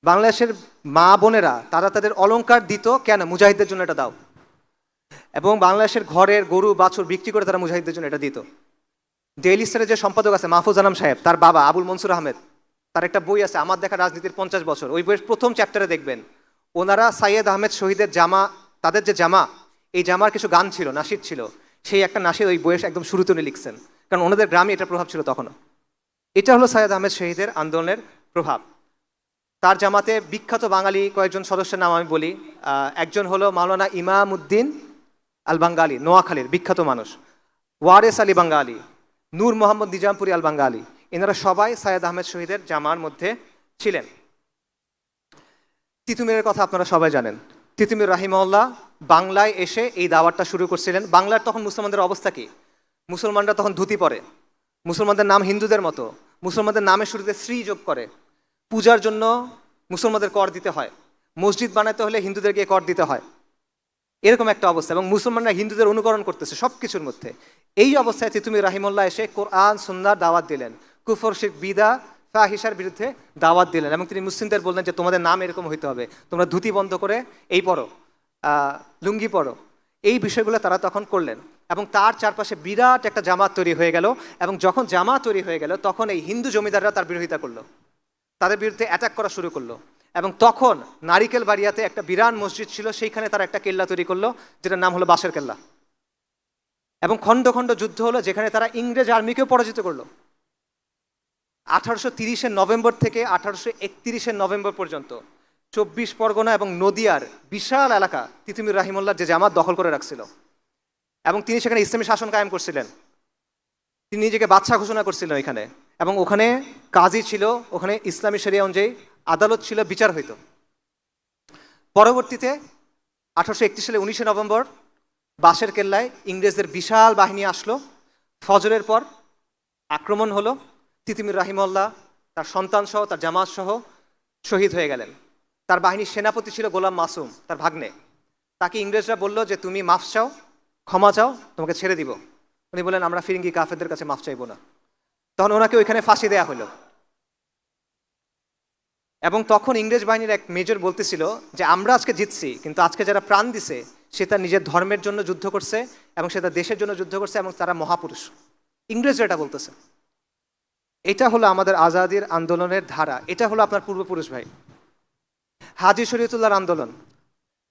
বাংলাদেশের মা বোনেরা তারা তাদের অলংকার দিত, কেন? মুজাহিদদের জন্য এটা দাও। এবং বাংলাদেশের ঘরের গরু বাছুর বিক্রি করে তারা মুজাহিদদের জন্য এটা দিত। ডেইলি স্টারের যে সম্পাদক আছে মাহফুজ আনাম সাহেব, তার বাবা আবুল মনসুর আহমেদ, তার একটা বই আছে আমার দেখা রাজনীতির 50 বছর। ওই বইয়ের প্রথম চ্যাপ্টারে দেখবেন ওনারা সাইয়্যেদ আহমেদ শহীদের জামা, তাদের যে জামা, এই জামার কিছু গান ছিল, নাশিদ ছিল, সেই একটা নাসির ওই বইয়ের একদম শুরুতে উনি লিখছেন, কারণ ওনাদের গ্রামে এটা প্রভাব ছিল তখনও। এটা হলো সৈয়দ আহমেদ শহীদের আন্দোলনের প্রভাব। তার জামাতে বিখ্যাত বাঙালি কয়েকজন সদস্যের নাম আমি বলি। একজন হলো মাওলানা ইমাম উদ্দিন আল বাঙ্গালি, নোয়াখালীর বিখ্যাত মানুষ, ওয়ারেস আলী বাঙ্গালি, নূর মোহাম্মদ নিজামপুরি আল বাঙ্গালি, এনারা সবাই সৈয়দ আহমেদ শহীদের জামার মধ্যে ছিলেন। তিতুমিরের কথা আপনারা সবাই জানেন। তিতুমির রাহিমাহুল্লাহ বাংলায় এসে এই দাওয়াতটা শুরু করছিলেন। বাংলার তখন মুসলমানদের অবস্থা কি? মুসলমানরা তখন ধুতি পরে, মুসলমানদের নাম হিন্দুদের মতো, মুসলমানদের নামের শুরুতে শ্রী যোগ করে, পূজার জন্য মুসলমানদের কর দিতে হয়, মসজিদ বানাতে হলে হিন্দুদের গিয়ে কর দিতে হয়, এরকম একটা অবস্থা, এবং মুসলমানরা হিন্দুদের অনুকরণ করতেছে সব কিছুর মধ্যে। এই অবস্থায় তিতুমির রাহিমাহুল্লাহ এসে কোরআন সুন্নাহর দাওয়াত দিলেন, কুফর শিরক বিদআ ফাহিশার বিরুদ্ধে দাওয়াত দিলেন, এবং তিনি মুসলিমদের বললেন যে তোমাদের নাম এরকম হইতে হবে, তোমরা ধুতি বন্ধ করে এই পরো, লুঙ্গি পরো। এই বিষয়গুলো তারা তখন করলেন, এবং তার চারপাশে বিরাট একটা জামাত তৈরি হয়ে গেল। এবং যখন জামাত তৈরি হয়ে গেল তখন এই হিন্দু জমিদাররা তার বিরোধিতা করলো, তাদের বিরুদ্ধে অ্যাটাক করা শুরু করলো। এবং তখন নারিকেল বাড়িয়াতে একটা বিরাট মসজিদ ছিল, সেইখানে তারা একটা কেল্লা তৈরি করলো, যেটার নাম হলো বাঁশের কেল্লা। এবং খণ্ড খণ্ড যুদ্ধ হলো, যেখানে তারা ইংরেজ আর্মিকেও পরাজিত করলো। 1830 নভেম্বর থেকে 1831 নভেম্বর পর্যন্ত 24 পরগনা এবং নদিয়ার বিশাল এলাকা তিতুমির রাহিমাহুল্লাহ যে জামাত দখল করে রাখছিল, এবং তিনি সেখানে ইসলামী শাসন কায়েম করছিলেন। তিনি নিজেকে বাদশা ঘোষণা করছিলেন এখানে, এবং ওখানে কাজী ছিল, ওখানে ইসলামী শরিয়া অনুযায়ী আদালত ছিল, বিচার হইতো। পরবর্তীতে 1831 সালে 19 নভেম্বর বাঁশের কেল্লায় ইংরেজদের বিশাল বাহিনী আসলো। ফজরের পর আক্রমণ হলো, তিতুমির রাহিমাহুল্লাহ তার সন্তান সহ তার জামাত সহ শহীদ হয়ে গেলেন। তার বাহিনীর সেনাপতি ছিল গোলাম মাসুম, তার ভাগ্নে। তাকে ইংরেজরা বলল যে তুমি মাফ চাও, ক্ষমা চাও, তোমাকে ছেড়ে দিব। উনি বললেন আমরা ফিরিঙ্গি কাফেরদের কাছে মাফ চাইবো না। তখন ওনাকে ওইখানে ফাঁসি দেয়া হলো। এবং তখন ইংরেজ বাহিনীর এক মেজর বলতেছিল যে আমরা আজকে জিতছি, কিন্তু আজকে যারা প্রাণ দিছে সে তার নিজের ধর্মের জন্য যুদ্ধ করছে, এবং সে তার দেশের জন্য যুদ্ধ করছে, এবং তারা মহাপুরুষ। ইংরেজরা এটা বলতেছে। এটা হলো আমাদের আজাদির আন্দোলনের ধারা, এটা হলো আপনার পূর্বপুরুষ ভাই। হাজী শরীয়তুল্লাহর আন্দোলন,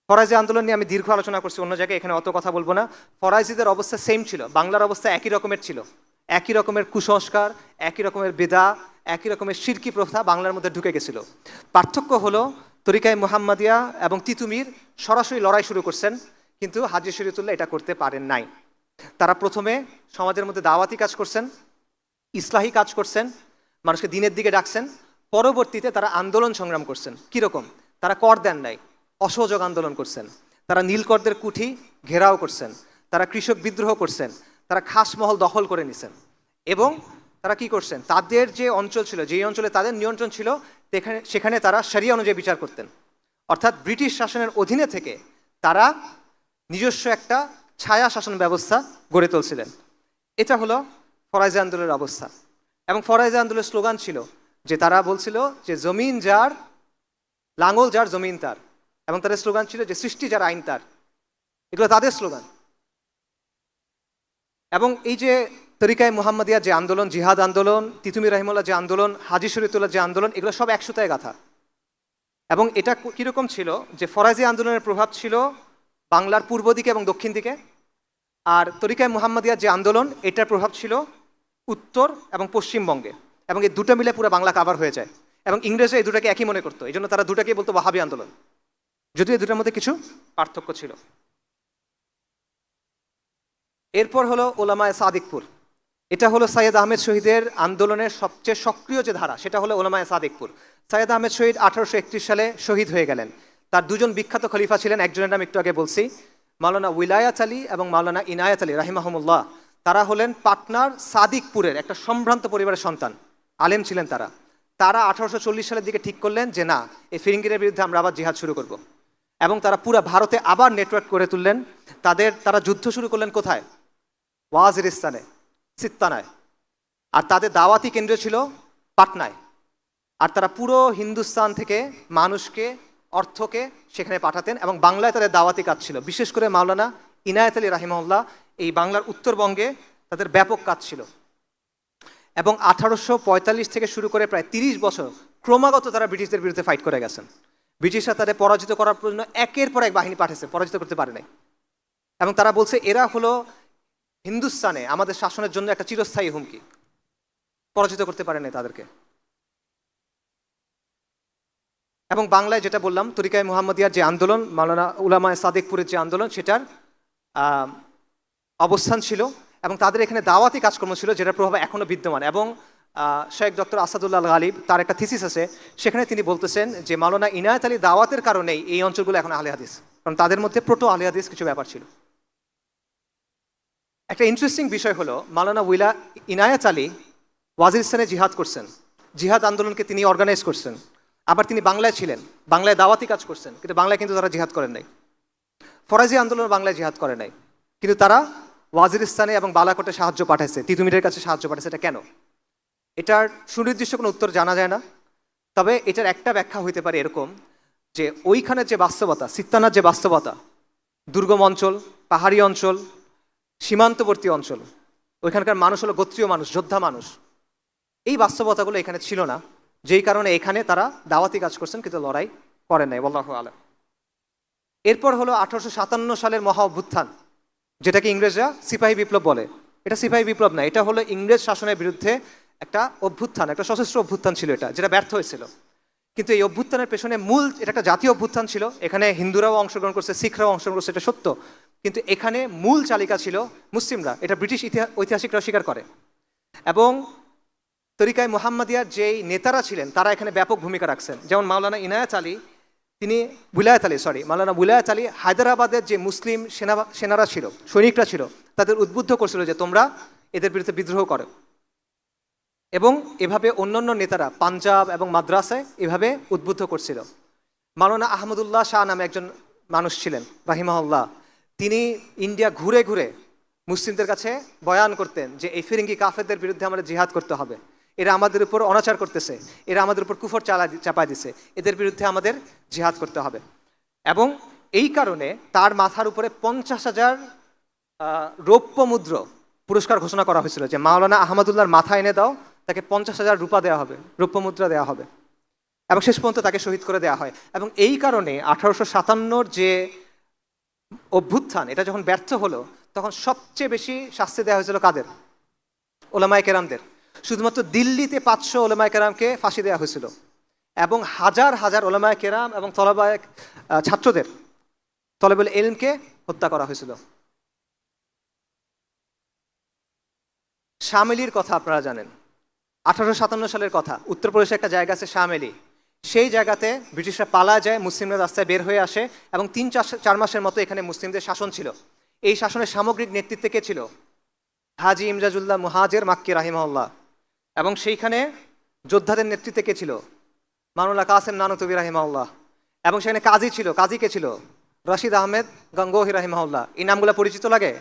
ফরাইজি আন্দোলন নিয়ে আমি দীর্ঘ আলোচনা করছি অন্য জায়গায়, এখানে অত কথা বলবো না। ফরাইজিদের অবস্থা সেম ছিল, বাংলার অবস্থা একই রকমের ছিল। একই রকমের কুসংস্কার, একই রকমের বেদা, একই রকমের শিরকি প্রথা বাংলার মধ্যে ঢুকে গেছিল। পার্থক্য হলো তরিকায়ে মুহাম্মাদিয়া এবং তিতুমির সরাসরি লড়াই শুরু করছেন, কিন্তু হাজী শরীয়তুল্লাহ এটা করতে পারেন নাই। তারা প্রথমে সমাজের মধ্যে দাওয়াতি কাজ করছেন, ইসলাহি কাজ করছেন, মানুষকে দিনের দিকে ডাকছেন। পরবর্তীতে তারা আন্দোলন সংগ্রাম করছেন। কীরকম? তারা কর দেন নাই, অসহযোগ আন্দোলন করছেন, তারা নীলকরদের কুঠি ঘেরাও করছেন, তারা কৃষক বিদ্রোহ করছেন, তারা খাসমহল দখল করে নিছেন। এবং তারা কি করছেন, তাদের যে অঞ্চল ছিল, যেই অঞ্চলে তাদের নিয়ন্ত্রণ ছিল, সেখানে তারা শরিয়া অনুযায়ী বিচার করতেন। অর্থাৎ ব্রিটিশ শাসনের অধীনে থেকে তারা নিজস্ব একটা ছায়া শাসন ব্যবস্থা গড়ে তুলছিলেন। এটা হলো ফরাইজি আন্দোলনের অবস্থা। এবং ফরাইজি আন্দোলনের স্লোগান ছিল যে তারা বলছিল যে জমিন যার, লাঙ্গল যার, জমিন তার। এবং তাদের স্লোগান ছিল যে সৃষ্টি যার, আইন তার। এগুলো তাদের স্লোগান। এবং এই যে তরিকায়ে মুহাম্মাদিয়া যে আন্দোলন, জিহাদ আন্দোলন, তিতুমির রাহিমাহুল্লাহ যে আন্দোলন, হাজী শরীয়তুল্লাহ যে আন্দোলন, এগুলো সব একসুতায় গাথা। এবং এটা কীরকম ছিল যে ফরাইজি আন্দোলনের প্রভাব ছিল বাংলার পূর্ব দিকে এবং দক্ষিণ দিকে, আর তরিকায়ে মুহাম্মাদিয়ার যে আন্দোলন, এটার প্রভাব ছিল উত্তর এবং পশ্চিমবঙ্গে। এবং এই দুটো মিলে পুরো বাংলা কাভার হয়ে যায়। এবং ইংরেজরা এই দুটাকে একই মনে করতো, এই জন্য তারা দুটাকেই বলতো ওয়াহাবি আন্দোলন, যদিও এই দুটার মধ্যে কিছু পার্থক্য ছিল। এরপর হলো ওলামায়ে সাদিকপুর। এটা হলো সৈয়দ আহমেদ শহীদের আন্দোলনের সবচেয়ে সক্রিয় যে ধারা, সেটা হলো ওলামায়ে সাদিকপুর। সৈয়দ আহমেদ শহীদ 1831 সালে শহীদ হয়ে গেলেন। তার দুজন বিখ্যাত খলিফা ছিলেন, একজনের নাম একটু আগে বলছি, মাওলানা উইলায়াত আলী এবং মাওলানা ইনায়াত আলী রাহিমাহুমুল্লাহ। তারা হলেন পাটনার সাদিকপুরের একটা সম্ভ্রান্ত পরিবারের সন্তান, আলেম ছিলেন তারা। তারা 1840 সালের দিকে ঠিক করলেন যে না, এই ফিরিঙ্গিদের বিরুদ্ধে আমরা আবার জিহাদ শুরু করব। এবং তারা পুরো ভারতে আবার নেটওয়ার্ক করে তুললেন। তারা যুদ্ধ শুরু করলেন কোথায়? ওয়াজিরিস্তানে, সিত্তানায়। আর তাদের দাওয়াতি কেন্দ্র ছিল পাটনায়। আর তারা পুরো হিন্দুস্তান থেকে মানুষকে, অর্থকে সেখানে পাঠাতেন, এবং বাংলায় তাদের দাওয়াতি কাজ ছিল। বিশেষ করে মাওলানা ইনায়াত আলী রাহিমাহুল্লাহ এই বাংলার উত্তরবঙ্গে তাদের ব্যাপক কাজ ছিল। এবং 1845 থেকে শুরু করে প্রায় 30 বছর ক্রমাগত তারা ব্রিটিশদের বিরুদ্ধে ফাইট করে গেছেন। ব্রিটিশরা তাদের পরাজিত করার জন্য একের পর এক বাহিনী পাঠিয়েছে, পরাজিত করতে পারে নাই। এবং তারা বলছে এরা হলো হিন্দুস্তানে আমাদের শাসনের জন্য একটা চিরস্থায়ী হুমকি, পরাজিত করতে পারেনি তাদেরকে। এবং বাংলায় যেটা বললাম, তরিকায়ে মুহাম্মদিয়ার যে আন্দোলন, মাওলানা উলামায়ে সাদিকপুরের যে আন্দোলন, সেটার অবস্থান ছিল এবং তাদের এখানে দাওয়াতি কাজকর্ম ছিল, যেটার প্রভাব এখনও বিদ্যমান। এবং শেখ ডক্টর আসাদুল্লাহ গালিব তার একটা থিসিস আছে, সেখানে তিনি বলতেছেন যে মাওলানা ইনায়েত আলী দাওয়াতের কারণেই এই অঞ্চলগুলো এখন আহলে হাদিস, কারণ তাদের মধ্যে প্রোটো আহলে হাদিস কিছু ব্যাপার ছিল। একটা ইন্টারেস্টিং বিষয় হলো, মাওলানা ইনায়েত আলী ওয়াজিরিস্তানে জিহাদ করছেন, জিহাদ আন্দোলনকে তিনি অর্গানাইজ করছেন। আবার তিনি বাংলায় ছিলেন, বাংলায় দাওয়াতি কাজ করছেন, কিন্তু বাংলায় কিন্তু তারা জিহাদ করেন নাই। ফরাজি আন্দোলন বাংলায় জিহাদ করে নাই, কিন্তু তারা ওয়াজিরিস্তানে এবং বালাকোটে সাহায্য পাঠাইছে, তিতুমিরের কাছে সাহায্য পাঠাইছে। এটা কেন? এটার সুনির্দিষ্ট কোনো উত্তর জানা যায় না, তবে এটার একটা ব্যাখ্যা হইতে পারে এরকম যে ওইখানের যে বাস্তবতা, সিত্তানার যে বাস্তবতা, দুর্গম অঞ্চল, পাহাড়ি অঞ্চল, সীমান্তবর্তী অঞ্চল, ওইখানকার মানুষ হলো গোত্রীয় মানুষ, যোদ্ধা মানুষ। এই বাস্তবতাগুলো এখানে ছিল না, যেই কারণে এখানে তারা দাওয়াতি কাজ করছেন কিন্তু লড়াই করেন নাই। আল্লাহু আলাম। এরপর হলো 1857 সালের মহা অভ্যুত্থান, যেটাকে ইংরেজরা সিপাহী বিপ্লব বলে। এটা সিপাহী বিপ্লব না, এটা হলো ইংরেজ শাসনের বিরুদ্ধে একটা অভ্যুত্থান, একটা সশস্ত্র অভ্যুত্থান ছিল এটা, যেটা ব্যর্থ হয়েছিল। কিন্তু এই অভ্যুত্থানের পেছনে মূল, এটা একটা জাতীয় অভ্যুত্থান ছিল, এখানে হিন্দুরাও অংশগ্রহণ করছে, শিখরাও অংশগ্রহণ করছে, এটা সত্য, কিন্তু এখানে মূল চালিকা ছিল মুসলিমরা, এটা ব্রিটিশ ঐতিহাসিকরা স্বীকার করে। এবং তরিকায়ে মুহাম্মদিয়ার যেই নেতারা ছিলেন তারা এখানে ব্যাপক ভূমিকা রাখছেন। যেমন মাওলানা উলায়াত আলী হায়দ্রাবাদের যে মুসলিম সেনারা ছিল, সৈনিকরা ছিল, তাদের উদ্বুদ্ধ করছিল যে তোমরা এদের বিরুদ্ধে বিদ্রোহ করো। এবং এভাবে অন্যান্য নেতারা পাঞ্জাব এবং মাদ্রাসায় এভাবে উদ্বুদ্ধ করছিল। মাওলানা আহমদুল্লাহ শাহ নামে একজন মানুষ ছিলেন রাহিমাহুল্লাহ, তিনি ইন্ডিয়া ঘুরে ঘুরে মুসলিমদের কাছে বয়ান করতেন যে এই ফিরিঙ্গি কাফেরদের বিরুদ্ধে আমাদের জিহাদ করতে হবে, এরা আমাদের উপর অনাচার করতেছে, এরা আমাদের উপর কুফর চাপায় দিছে, এদের বিরুদ্ধে আমাদের জিহাদ করতে হবে। এবং এই কারণে তার মাথার উপরে 50,000 রৌপ্য মুদ্র পুরস্কার ঘোষণা করা হয়েছিল, যে মাওলানা আহমদুল্লাহর মাথা এনে দাও, তাকে 50,000 রূপা দেওয়া হবে, রৌপ্য মুদ্রা দেওয়া হবে। এবং শেষ পর্যন্ত তাকে শহীদ করে দেওয়া হয়। এবং এই কারণে 1857 যে অভ্যুত্থান, এটা যখন ব্যর্থ হলো, তখন সবচেয়ে বেশি শাস্তি দেওয়া হয়েছিল কাদের? ওলামায়ে কেরামদের। শুধুমাত্র দিল্লিতে 500 ওলামায়ে কেরামকে ফাঁসি দেওয়া হয়েছিল, এবং হাজার হাজার ওলামায়ে কেরাম এবং ছাত্রদের, তলেবুল ইলমকে হত্যা করা হয়েছিল। শামেলির কথা আপনারা জানেন, 1857 সালের কথা। উত্তরপ্রদেশে একটা জায়গা আছে শামেলি, সেই জায়গাতে ব্রিটিশরা পালা যায়, মুসলিমরা রাস্তায় বের হয়ে আসে, এবং 3-4 মাসের মতো এখানে মুসলিমদের শাসন ছিল। এই শাসনের সামগ্রিক নেতৃত্বে কে ছিল? হাজি ইমজাজুল্লাহ মুহাজির মাক্কি রাহিমাহুল্লাহ। এবং সেইখানে যোদ্ধাদের নেতৃত্বে কে ছিল? মাওলানা কাসেম নানুতুবি রাহিমাহুল্লাহ। এবং সেখানে কাজী ছিল, কাজী কে ছিল? রশিদ আহমেদ গঙ্গোহী রাহিমাহুল্লাহ। এই নামগুলো পরিচিত লাগে?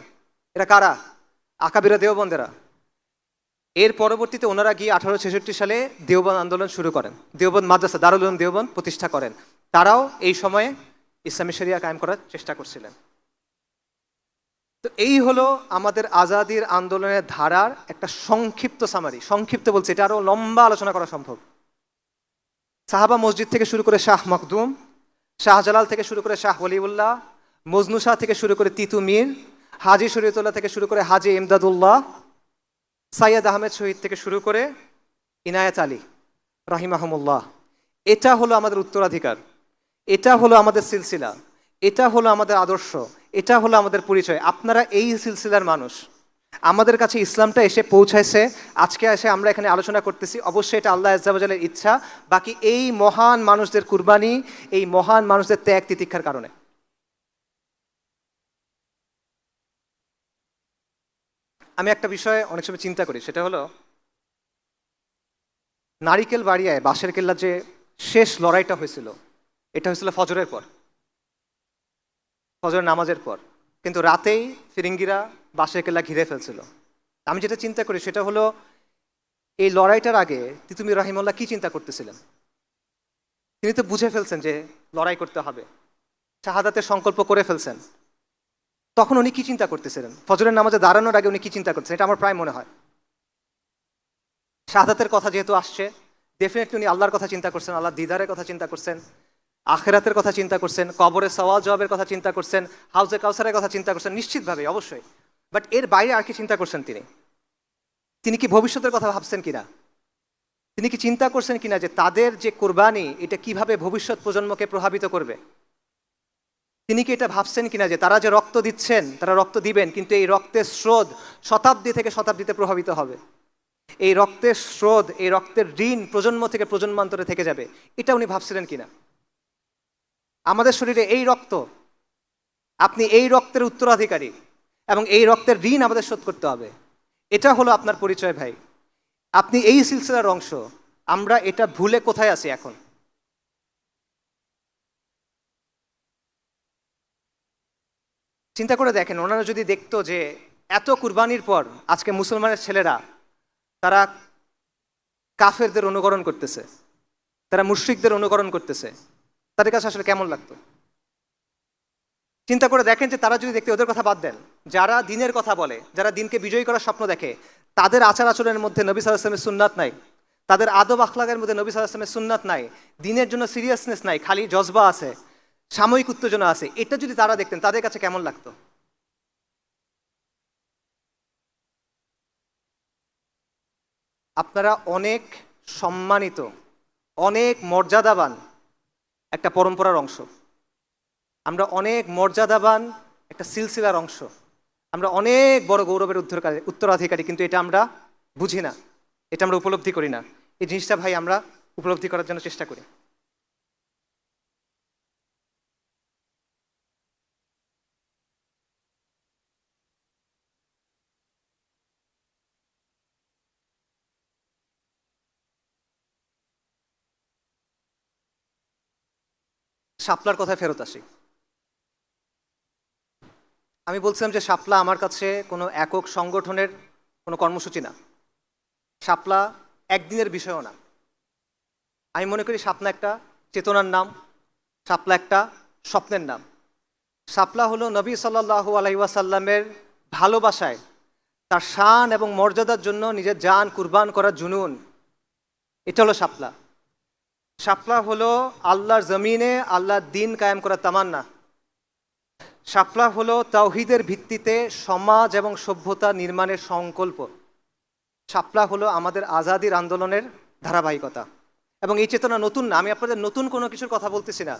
এরা কারা? আকাবিরা দেওবন্দেরা। এর পরবর্তীতে ওনারা গিয়ে 1866 সালে দেওবন্দ আন্দোলন শুরু করেন, দেওবন্দ মাদ্রাসা দারুল উলুম দেওবন্দ প্রতিষ্ঠা করেন। তারাও এই সময়ে ইসলামী শরিয়া কায়েম করার চেষ্টা করছিলেন। তো এই হলো আমাদের আজাদির আন্দোলনের ধারার একটা সংক্ষিপ্ত সামারি। সংক্ষিপ্ত বলছে, এটা আরো লম্বা আলোচনা করা সম্ভব। সাহাবা মসজিদ থেকে শুরু করে শাহ মখদুম, শাহজালাল থেকে শুরু করে শাহ ওলিউল্লাহ, মজনু শাহ থেকে শুরু করে তিতু মীর, হাজি শরীয়তুল্লাহ থেকে শুরু করে হাজি ইমদাদুল্লাহ, সাইয়দ আহমেদ শহীদ থেকে শুরু করে ইনায়েত আলী রাহিমাহুমুল্লাহ। এটা হলো আমাদের উত্তরাধিকার, এটা হলো আমাদের সিলসিলা, এটা হলো আমাদের আদর্শ, এটা হলো আমাদের পরিচয়। আপনারা এই সিলসিলার মানুষ, আমাদের কাছে ইসলামটা এসে পৌঁছাইছে, আজকে এসে আমরা এখানে আলোচনা করতেছি। অবশ্যই এটা আল্লাহ আজ্জা ওয়া জাল্লার ইচ্ছা, বাকি এই মহান মানুষদের কুরবানি, এই মহান মানুষদের ত্যাগ তিতিক্ষার কারণে। আমি একটা বিষয়ে অনেক সময় চিন্তা করি, সেটা হলো নারিকেল বাড়িয়ায় বাঁশের কেল্লার যে শেষ লড়াইটা হয়েছিল, এটা হয়েছিল ফজরের পর, ফজরের নামাজের পর। কিন্তু রাতেই ফিরিঙ্গিরা বাঁশের কেল্লা ঘিরে ফেলছিল। আমি যেটা চিন্তা করি সেটা হলো, এই লড়াইটার আগে তিতুমির রাহিমাহুল্লাহ কি চিন্তা করতেছিলেন? তিনি তো বুঝে ফেলছেন যে লড়াই করতে হবে, শাহাদাতের সংকল্প করে ফেলছেন। তখন উনি কি চিন্তা করতেছিলেন? ফজরের নামাজে দাঁড়ানোর আগে উনি কি চিন্তা করতেছেন? এটা আমার প্রায় মনে হয়, শাহাদাতের কথা যেহেতু আসছে, ডেফিনেটলি উনি আল্লাহর কথা চিন্তা করছেন, আল্লাহ দিদারের কথা চিন্তা করছেন, আখেরাতের কথা চিন্তা করছেন, কবরের সওয়াল জবাবের কথা চিন্তা করছেন, হাউজে কাউসারের কথা চিন্তা করছেন, নিশ্চিতভাবে, অবশ্যই। বাট এর বাইরে আর কি চিন্তা করছেন তিনি কি ভবিষ্যতের কথা ভাবছেন কিনা? তিনি কি চিন্তা করছেন কিনা যে তাদের যে কোরবানি এটা কিভাবে ভবিষ্যৎ প্রজন্মকে প্রভাবিত করবে? তিনি কি এটা ভাবছেন কিনা যে তারা যে রক্ত দিচ্ছেন, তারা রক্ত দিবেন, কিন্তু এই রক্তের স্রোত শতাব্দী থেকে শতাব্দীতে প্রভাবিত হবে। এই রক্তের স্রোত, এই রক্তের ঋণ প্রজন্ম থেকে প্রজন্মান্তরে থেকে যাবে, এটা উনি ভাবছিলেন কিনা? আমাদের শরীরে এই রক্ত, আপনি এই রক্তের উত্তরাধিকারী এবং এই রক্তের ঋণ আমাদের শোধ করতে হবে। এটা হলো আপনার পরিচয় ভাই। আপনি এই সিলসিলার অংশ। আমরা এটা ভুলে কোথায় আছি এখন? চিন্তা করে দেখেন, ওনারা যদি দেখতো যে এত কুরবানির পর আজকে মুসলমানের ছেলেরা তারা কাফেরদের অনুকরণ করতেছে, তারা মুশরিকদের অনুকরণ করতেছে, তাদের কাছে আসলে কেমন লাগতো? চিন্তা করে দেখেন যে তারা যদি দেখতে, ওদের কথা বাদ দেন, যারা দিনের কথা বলে, যারা দিনকে বিজয়ী করার স্বপ্ন দেখে, তাদের আচার আচরণের মধ্যে নবী সাল্লাল্লাহু আলাইহি ওয়াসাল্লামের সুন্নাত নাই, তাদের আদব আখলাকের মধ্যে নবী সাল্লাল্লাহু আলাইহি ওয়াসাল্লামের সুন্নাত নাই, দিনের জন্য সিরিয়াসনেস নাই, খালি জজবা আছে, সাময়িক উত্তেজনা আছে, এটা যদি তারা দেখতেন তাদের কাছে কেমন লাগতো? আপনারা অনেক সম্মানিত, অনেক মর্যাদাবান একটা পরম্পরার অংশ। আমরা অনেক মর্যাদাবান একটা সিলসিলার অংশ। আমরা অনেক বড় গৌরবের উত্তরাধিকারী, কিন্তু এটা আমরা বুঝি না, এটা আমরা উপলব্ধি করি না। এই জিনিসটা ভাই আমরা উপলব্ধি করার জন্য চেষ্টা করি। শাপলার কথায় ফেরত আসি। আমি বলছিলাম যে শাপলা আমার কাছে কোনো একক সংগঠনের কোনো কর্মসূচি না, শাপলা একদিনের বিষয়ও না। আমি মনে করি শাপলা একটা চেতনার নাম, শাপলা একটা স্বপ্নের নাম। শাপলা হলো নবী সাল্লাল্লাহু আলাইহি ওয়াসাল্লামের ভালোবাসায়, তার শান এবং মর্যাদার জন্য নিজের জান কুরবান করার জুনুন, এটা হলো শাপলা। শাপলা হলো আল্লাহর জমিনে আল্লাহর দিন কায়েম করার তামান্না। শাপলা হলো তাওহীদের ভিত্তিতে সমাজ এবং সভ্যতা নির্মাণের সংকল্প। শাপলা হলো আমাদের আজাদির আন্দোলনের ধারাবাহিকতা। এবং এই চেতনা নতুন না, আমি আপনাদের নতুন কোনো কিছুর কথা বলতেছি না।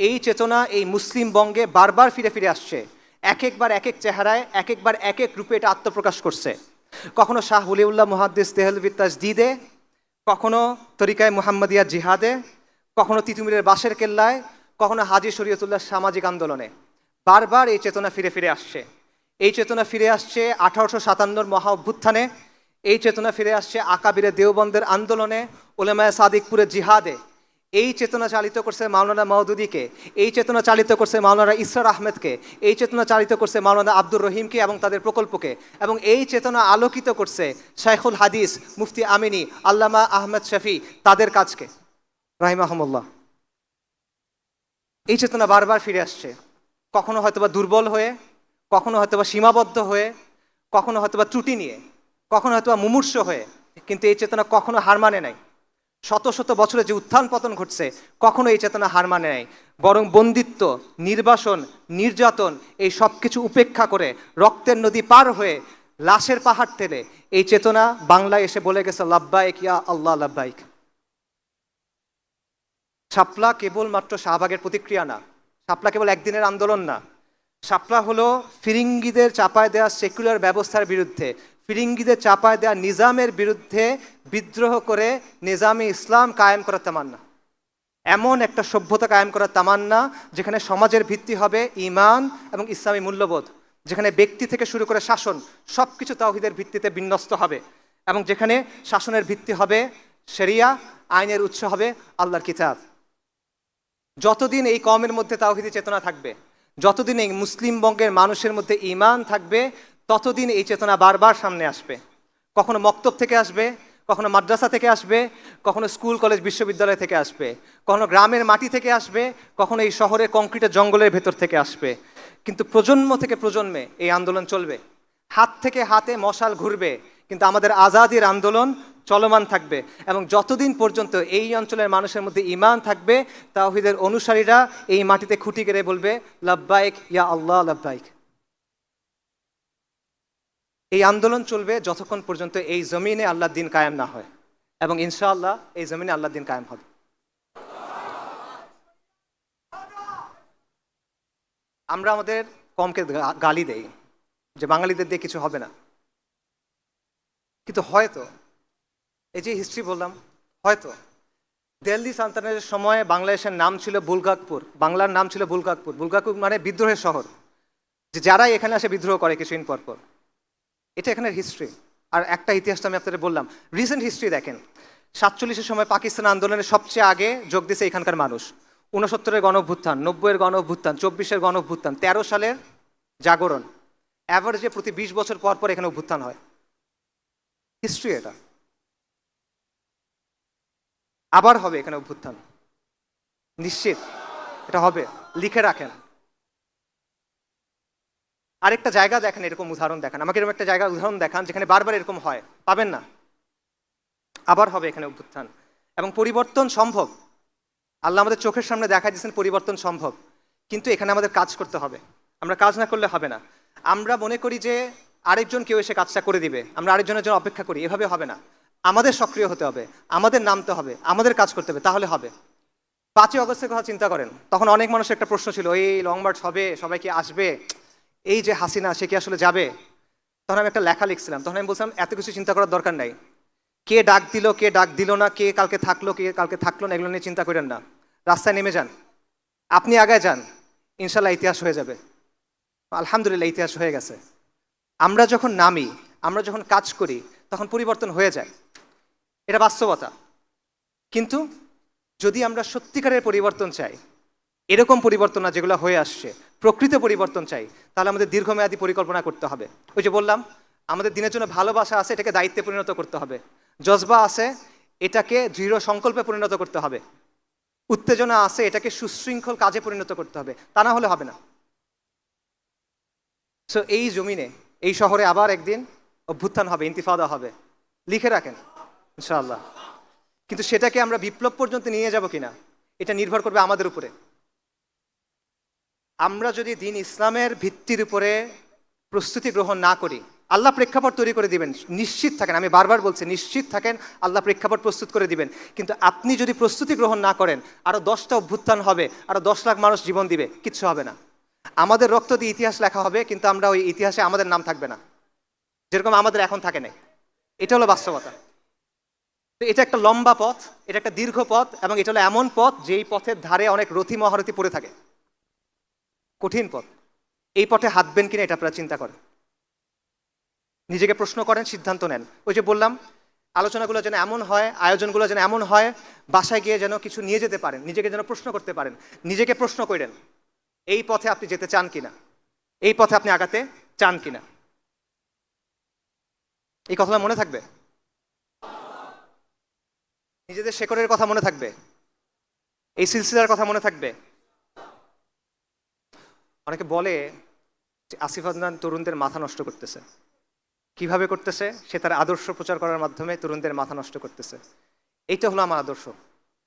এই চেতনা এই মুসলিম বঙ্গে বারবার ফিরে ফিরে আসছে, এক একবার এক এক চেহারায়, এক একবার এক এক রূপে এটা আত্মপ্রকাশ করছে। কখনো শাহ ওলিউল্লাহ মুহাদ্দিস দেহলভী তাজদীদে, কখনো তরিকায় মুহাম্মাদিয়া জিহাদে, কখনো তিতুমিরের বাঁশের কেল্লায়, কখনো হাজী শরীয়তুল্লাহ সামাজিক আন্দোলনে। বারবার এই চেতনা ফিরে ফিরে আসছে। এই চেতনা ফিরে আসছে 1857 মহা অভ্যুত্থানে, এই চেতনা ফিরে আসছে আকাবিরে দেওবন্দের আন্দোলনে, উলেমায়ে সাদিকপুরের জিহাদে। এই চেতনা চালিত করছে মাওলানা মওদুদীকে, এই চেতনা চালিত করছে মাওলানা ইসরার আহমেদকে, এই চেতনা চালিত করছে মাওলানা আব্দুর রহিমকে এবং তাদের প্রকল্পকে, এবং এই চেতনা আলোকিত করছে শাইখুল হাদিস মুফতি আমিনী আল্লামা আহমেদ শফি তাদের কাজকে রাহিমাহুমুল্লাহ। এই চেতনা বারবার ফিরে আসছে, কখনো হয়তোবা দুর্বল হয়ে, কখনো হয়তোবা সীমাবদ্ধ হয়ে, কখনো হয়তোবা ত্রুটি নিয়ে, কখনো হয়তোবা মুমূর্ষ হয়ে, কিন্তু এই চেতনা কখনো হার মানে নাই। শত শত বছরে যে উত্থান পতন ঘটছে, কখনো এই চেতনা হার মানে নাই, বরং বন্দিত্ব, নির্বাসন, নির্যাতন এই সব কিছু উপেক্ষা করে রক্তের নদী পার হয়ে লাশের পাহাড় ঠেলে এই চেতনা বাংলায় এসে বলে গেছে লাব্বাইক ইয়া আল্লাহ লাব্বাইক। শাপলা কেবলমাত্র শাহবাগের প্রতিক্রিয়া না, শাপলা কেবল একদিনের আন্দোলন না। শাপলা হলো ফিরিঙ্গিদের চাপায় দেওয়া সেকুলার ব্যবস্থার বিরুদ্ধে, ফিরিঙ্গিদের চাপায় দেওয়া নিজামের বিরুদ্ধে বিদ্রোহ করে নিজামে ইসলাম কায়েম করার তামান্না। এমন একটা সভ্যতা কায়েম করার তামান্না যেখানে সমাজের ভিত্তি হবে ঈমান এবং ইসলামী মূল্যবোধ, যেখানে ব্যক্তি থেকে শুরু করে শাসন সব কিছু তাওহীদের ভিত্তিতে বিন্যস্ত হবে, এবং যেখানে শাসনের ভিত্তি হবে শরিয়া, আইনের উৎস হবে আল্লাহর কিতাব। যতদিন এই কওমের মধ্যে তাওহীদি চেতনা থাকবে, যতদিন এই মুসলিম বঙ্গের মানুষের মধ্যে ঈমান থাকবে, ততদিন এই চেতনা বারবার সামনে আসবে। কখনো মক্তব থেকে আসবে, কখনো মাদ্রাসা থেকে আসবে, কখনো স্কুল কলেজ বিশ্ববিদ্যালয় থেকে আসবে, কখনো গ্রামের মাটি থেকে আসবে, কখনো এই শহরের কংক্রিটের জঙ্গলের ভেতর থেকে আসবে। কিন্তু প্রজন্ম থেকে প্রজন্মে এই আন্দোলন চলবে, হাত থেকে হাতে মশাল ঘুরবে, কিন্তু আমাদের আজাদির আন্দোলন চলমান থাকবে। এবং যতদিন পর্যন্ত এই অঞ্চলের মানুষের মধ্যে ঈমান থাকবে, তাওহীদের অনুসারীরা এই মাটিতে খুঁটি গেড়ে বলবে লাব্বাইক ইয়া আল্লাহ লাব্বাইক। এই আন্দোলন চলবে যতক্ষণ পর্যন্ত এই জমিনে আল্লাহর দিন কায়েম না হয়, এবং ইনশাআল্লাহ এই জমিনে আল্লাহর দিন কায়েম হবে। আমরা আমাদের কমকে গালি দেই যে বাঙালিদের দিয়ে কিছু হবে না, কিন্তু হয়তো এই যে হিস্ট্রি বললাম, হয়তো দিল্লি সালতানাতের সময় বাংলাদেশের নাম ছিল বুলগাকপুর, বাংলার নাম ছিল বুলগাকপুর। বুলগাকপুর মানে বিদ্রোহের শহর, যে যারাই এখানে আসে বিদ্রোহ করে কিছুদিন পর পর। এটা এখানের হিস্ট্রি। আর একটা ইতিহাসটা আমি আপনাদের বললাম, রিসেন্ট হিস্ট্রি দেখেন। 47-এর সময় পাকিস্তান আন্দোলনের সবচেয়ে আগে যোগ দিয়েছে এখানকার মানুষ। 69-এর গণ অভ্যুত্থান, 90-এর গণ অভ্যুত্থান, 24-এর গণ অভ্যুত্থান, 13 সালের জাগরণ, অ্যাভারেজে প্রতি 20 বছর পর পর এখানে অভ্যুত্থান হয়। হিস্ট্রি এটা। আবার হবে এখানে অভ্যুত্থান, নিশ্চিত এটা হবে, লিখে রাখেন। আরেকটা জায়গা দেখেন, এরকম উদাহরণ দেখান আমাকে, এরকম একটা জায়গার উদাহরণ দেখান যেখানে বারবার এরকম হয়, পাবেন না। আবার হবে এখানে অভ্যুত্থান, এবং পরিবর্তন সম্ভব। আল্লাহ আমাদের চোখের সামনে দেখা দিয়েছেন পরিবর্তন সম্ভব, কিন্তু এখানে আমাদের কাজ করতে হবে। আমরা কাজ না করলে হবে না। আমরা মনে করি যে আরেকজন কেউ এসে কাজটা করে দিবে, আমরা আরেকজনের জন্য অপেক্ষা করি, এভাবে হবে না। আমাদের সক্রিয় হতে হবে, আমাদের নামতে হবে, আমাদের কাজ করতে হবে, তাহলে হবে। 5ই অগস্টের কথা চিন্তা করেন, তখন অনেক মানুষের একটা প্রশ্ন ছিল, এই লং মার্চ হবে, সবাই কি আসবে, এই যে হাসিনা সে কি আসলে যাবে? তখন আমি একটা লেখা লিখছিলাম, তখন আমি বলছিলাম এত কিছু চিন্তা করার দরকার নাই। কে ডাক দিল, কে ডাক দিল না, কে কালকে থাকলো, কে কালকে থাকলো না, এগুলো নিয়ে চিন্তা করেন না। রাস্তায় নেমে যান, আপনি আগায় যান, ইনশাল্লাহ ইতিহাস হয়ে যাবে। আলহামদুলিল্লাহ ইতিহাস হয়ে গেছে। আমরা যখন নামি, আমরা যখন কাজ করি, তখন পরিবর্তন হয়ে যায়, এটা বাস্তবতা। কিন্তু যদি আমরা সত্যিকারের পরিবর্তন চাই, এরকম পরিবর্তন না যেগুলো হয়ে আসছে, প্রকৃত পরিবর্তন চাই, তাহলে আমাদের দীর্ঘমেয়াদী পরিকল্পনা করতে হবে। ওই যে বললাম, আমাদের দিনের জন্য ভালোবাসা আছে, এটাকে দায়িত্বে পরিণত করতে হবে। জজবা আছে, এটাকে দৃঢ় সংকল্পে পরিণত করতে হবে। উত্তেজনা আছে, এটাকে সুশৃঙ্খল কাজে পরিণত করতে হবে, তা না হলে হবে না। সো এই জমিনে, এই শহরে আবার একদিন অভ্যুত্থান হবে, ইন্তিফাদা হবে, লিখে রাখেন ইনশাআল্লাহ। কিন্তু সেটাকে আমরা বিপ্লব পর্যন্ত নিয়ে যাব কিনা, এটা নির্ভর করবে আমাদের উপরে। আমরা যদি দিন ইসলামের ভিত্তির উপরে প্রস্তুতি গ্রহণ না করি, আল্লাহ প্রেক্ষাপট তৈরি করে দিবেন, নিশ্চিত থাকেন, আমি বারবার বলছি নিশ্চিত থাকেন, আল্লাহ প্রেক্ষাপট প্রস্তুত করে দিবেন। কিন্তু আপনি যদি প্রস্তুতি গ্রহণ না করেন, আরও 10টা অভ্যুত্থান হবে, আরও 10 লাখ মানুষ জীবন দিবে, কিচ্ছু হবে না। আমাদের রক্ত দিয়ে ইতিহাস লেখা হবে, কিন্তু আমরা ওই ইতিহাসে আমাদের নাম থাকবে না, যেরকম আমাদের এখন থাকে নাই। এটা হলো বাস্তবতা। তো এটা একটা লম্বা পথ, এটা একটা দীর্ঘ পথ, এবং এটা হলো এমন পথ যেই পথের ধারে অনেক রথী মহারথী পড়ে থাকে, কঠিন পথ। এই পথে হাঁটবেন কিনা এটা আপনারা চিন্তা করেন, নিজেকে প্রশ্ন করেন, সিদ্ধান্ত নেন। ওই যে বললাম, আলোচনাগুলো যেন এমন হয়, আয়োজনগুলো যেন এমন হয়, বাসায় গিয়ে যেন কিছু নিয়ে যেতে পারেন, নিজেকে যেন প্রশ্ন করতে পারেন, নিজেকে প্রশ্ন করেন এই পথে আপনি যেতে চান কিনা, এই পথে আপনি আগাতে চান কিনা। এই কথাটা মনে থাকবে, নিজেদের শেকড়ের কথা মনে থাকবে, এই সিলসিলার কথা মনে থাকবে। অনেকে বলে যে আসিফ আদনান তরুণদের মাথা নষ্ট করতেছে। কিভাবে করতেছে? সে তার আদর্শ প্রচার করার মাধ্যমে তরুণদের মাথা নষ্ট করতেছে। এইটা হলো আমার আদর্শ।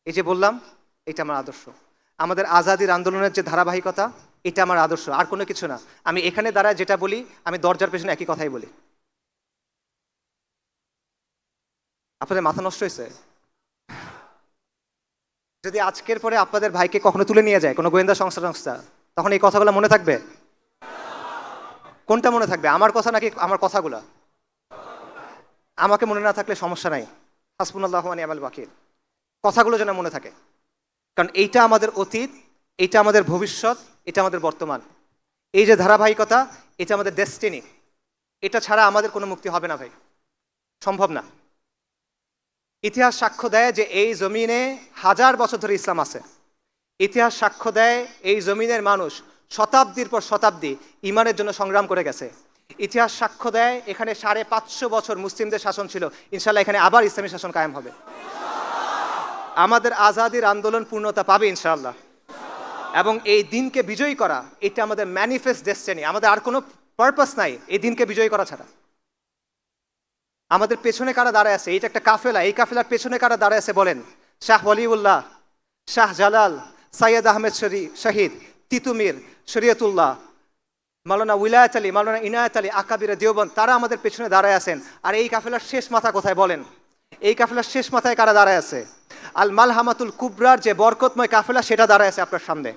এই যে বললাম, এটা আমার আদর্শ। আমাদের আজাদির আন্দোলনের যে ধারাবাহিকতা, এটা আমার আদর্শ, আর কোনো কিছু না। আমি এখানে দাঁড়ায় যেটা বলি, আমি দরজার পেছনে একই কথাই বলি। আপনাদের মাথা নষ্ট হয়েছে? যদি আজকের পরে আপনাদের ভাইকে কখনো তুলে নিয়ে যায় কোনো গোয়েন্দা সংস্থা, তখন এই কথাগুলো মনে থাকবে? কোনটা মনে থাকবে, আমার কথা নাকি আমার কথাগুলো? আমাকে মনে না থাকলে সমস্যা নাই, হাসবুনাল্লাহু ওয়া নি'মাল ওয়াকিল। কথাগুলো যেন মনে থাকে, কারণ এইটা আমাদের অতীত, এইটা আমাদের ভবিষ্যৎ, এটা আমাদের বর্তমান। এই যে ধারাবাহিকতা, এটা আমাদের ডেস্টিনি। এটা ছাড়া আমাদের কোনো মুক্তি হবে না ভাই, সম্ভব না। ইতিহাস সাক্ষ্য দেয় যে এই জমিনে 1000 বছর ধরে ইসলাম আছে। ইতিহাস সাক্ষ্য দেয় এই জমিনের মানুষ শতাব্দীর পর শতাব্দী ইমানের জন্য সংগ্রাম করে গেছে। ইতিহাস সাক্ষ্য দেয় এখানে 550 বছর মুসলিমদের শাসন ছিল, ইনশাল্লাহ এখানে আবার ইসলামী শাসন কায়েম হবে। আমাদের আজাদির আন্দোলন পূর্ণতা পাবে ইনশাআল্লাহ, এবং এই দিনকে বিজয়ী করা, এটা আমাদের ম্যানিফেস্ট ডেস্টিনি। আমাদের আর কোনো পারপাস নাই এই দিনকে বিজয়ী করা ছাড়া। আমাদের পেছনে কারা দাঁড়ায় আছে? এইটা একটা কাফেলা, এই কাফেলার পেছনে কারা দাঁড়ায় আছে বলেন? শাহ ওয়ালিউল্লাহ, শাহ জালাল, সাইয়্যেদ আহমেদ শহীদ, তিতুমির, শরীয়তুল্লাহ, মাওলানা উলায়াত আলী, মাওলানা ইনায়াত আলী, আকাবিরে দেওবন্দ, তারা আমাদের পেছনে দাঁড়ায় আছেন। আর এই কাফেলার শেষ মাথা কোথায় বলেন? এই কাফেলার শেষ মাথায় কারা দাঁড়ায় আছে? আল মালহামাতুল কুবরার যে বরকতময় কাফেলা, সেটা দাঁড়ায় আছে আপনার সামনে।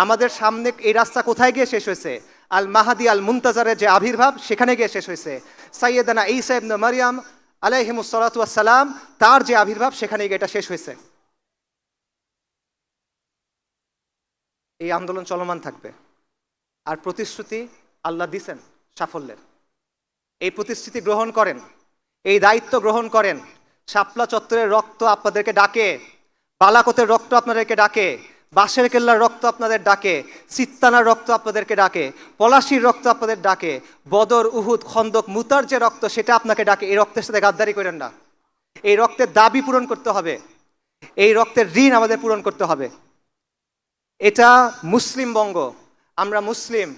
আমাদের সামনে এই রাস্তা কোথায় গিয়ে শেষ হয়েছে? আল মাহাদি আল মুনতাজারের যে আবির্ভাব, সেখানে গিয়ে শেষ হয়েছে। সাইয়েদানা ঈসা ইবনে মারইয়াম আলাইহিমুস সালাতু ওয়াস সালাম, তার যে আবির্ভাব, সেখানে গিয়ে এটা শেষ হয়েছে। এই আন্দোলন চলমান থাকবে। আর প্রতিশ্রুতি আল্লাহ দিছেন সাফল্যের। এই প্রতিশ্রুতি গ্রহণ করেন, এই দায়িত্ব গ্রহণ করেন। শাপলা চত্বরের রক্ত আপনাদেরকে ডাকে, বালাকোটের রক্ত আপনাদেরকে ডাকে, বাঁশের কেল্লার রক্ত আপনাদের ডাকে, সিত্তানার রক্ত আপনাদেরকে ডাকে, পলাশির রক্ত আপনাদের ডাকে, বদর, উহুদ, খন্দক, মুতার যে রক্ত, সেটা আপনাকে ডাকে। এই রক্তের সাথে গাদ্দারি করেন না। এই রক্তের দাবি পূরণ করতে হবে, এই রক্তের ঋণ আমাদের পূরণ করতে হবে। এটা মুসলিম বঙ্গ, আমরা মুসলিম।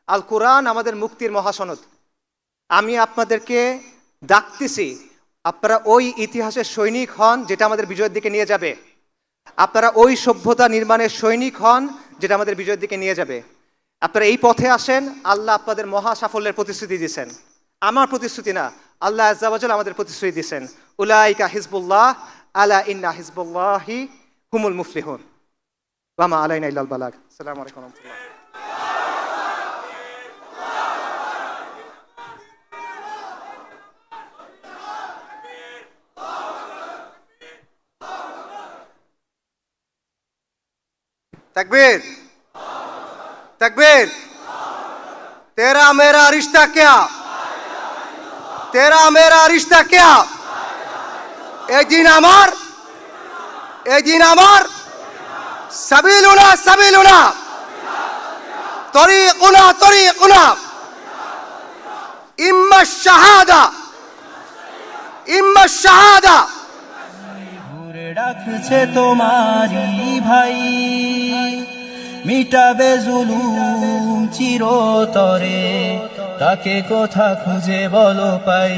আল কোরআন আমাদের মুক্তির মহাসনদ। আমি আপনাদেরকে ডাকতেছি, আপনারা ওই ইতিহাসের সৈনিক হন যেটা আমাদের বিজয়ের দিকে নিয়ে যাবে। আপনারা ওই সভ্যতা নির্মাণের সৈনিক হন যেটা আমাদের বিজয়ের দিকে নিয়ে যাবে। আপনারা এই পথে আসেন। আল্লাহ আপনাদের মহা সাফল্যের প্রতিশ্রুতি দিয়েছেন। আমার প্রতিশ্রুতি না, আল্লাহ আজ্জা ওয়া জাল আমাদের প্রতিশ্রুতি দিয়েছেন। উলাইকা হিজবুল্লাহ, আলা ইন্না হিজবুল্লাহি হুমুল মুফলিহুন। ওয়া মা আলাইনা ইল্লাল বালাগ। আসসালামু আলাইকুম ওয়া রাহমাতুল্লাহ। तकबीर तकबीर। तेरा मेरा रिश्ता क्या, तेरा मेरा रिश्ता क्या? ए दिन अमर, ए दिन अमर, सबीलुना सबीलुना, तरीकुना तरीकुना, इम्मा शहादा, इम्मा शहादा। ঘুরে ডাকছে তোমারি ভাই, মিটাবে জুলুম চিরতরে, তাকে কোথা খুঁজে বলো পাই।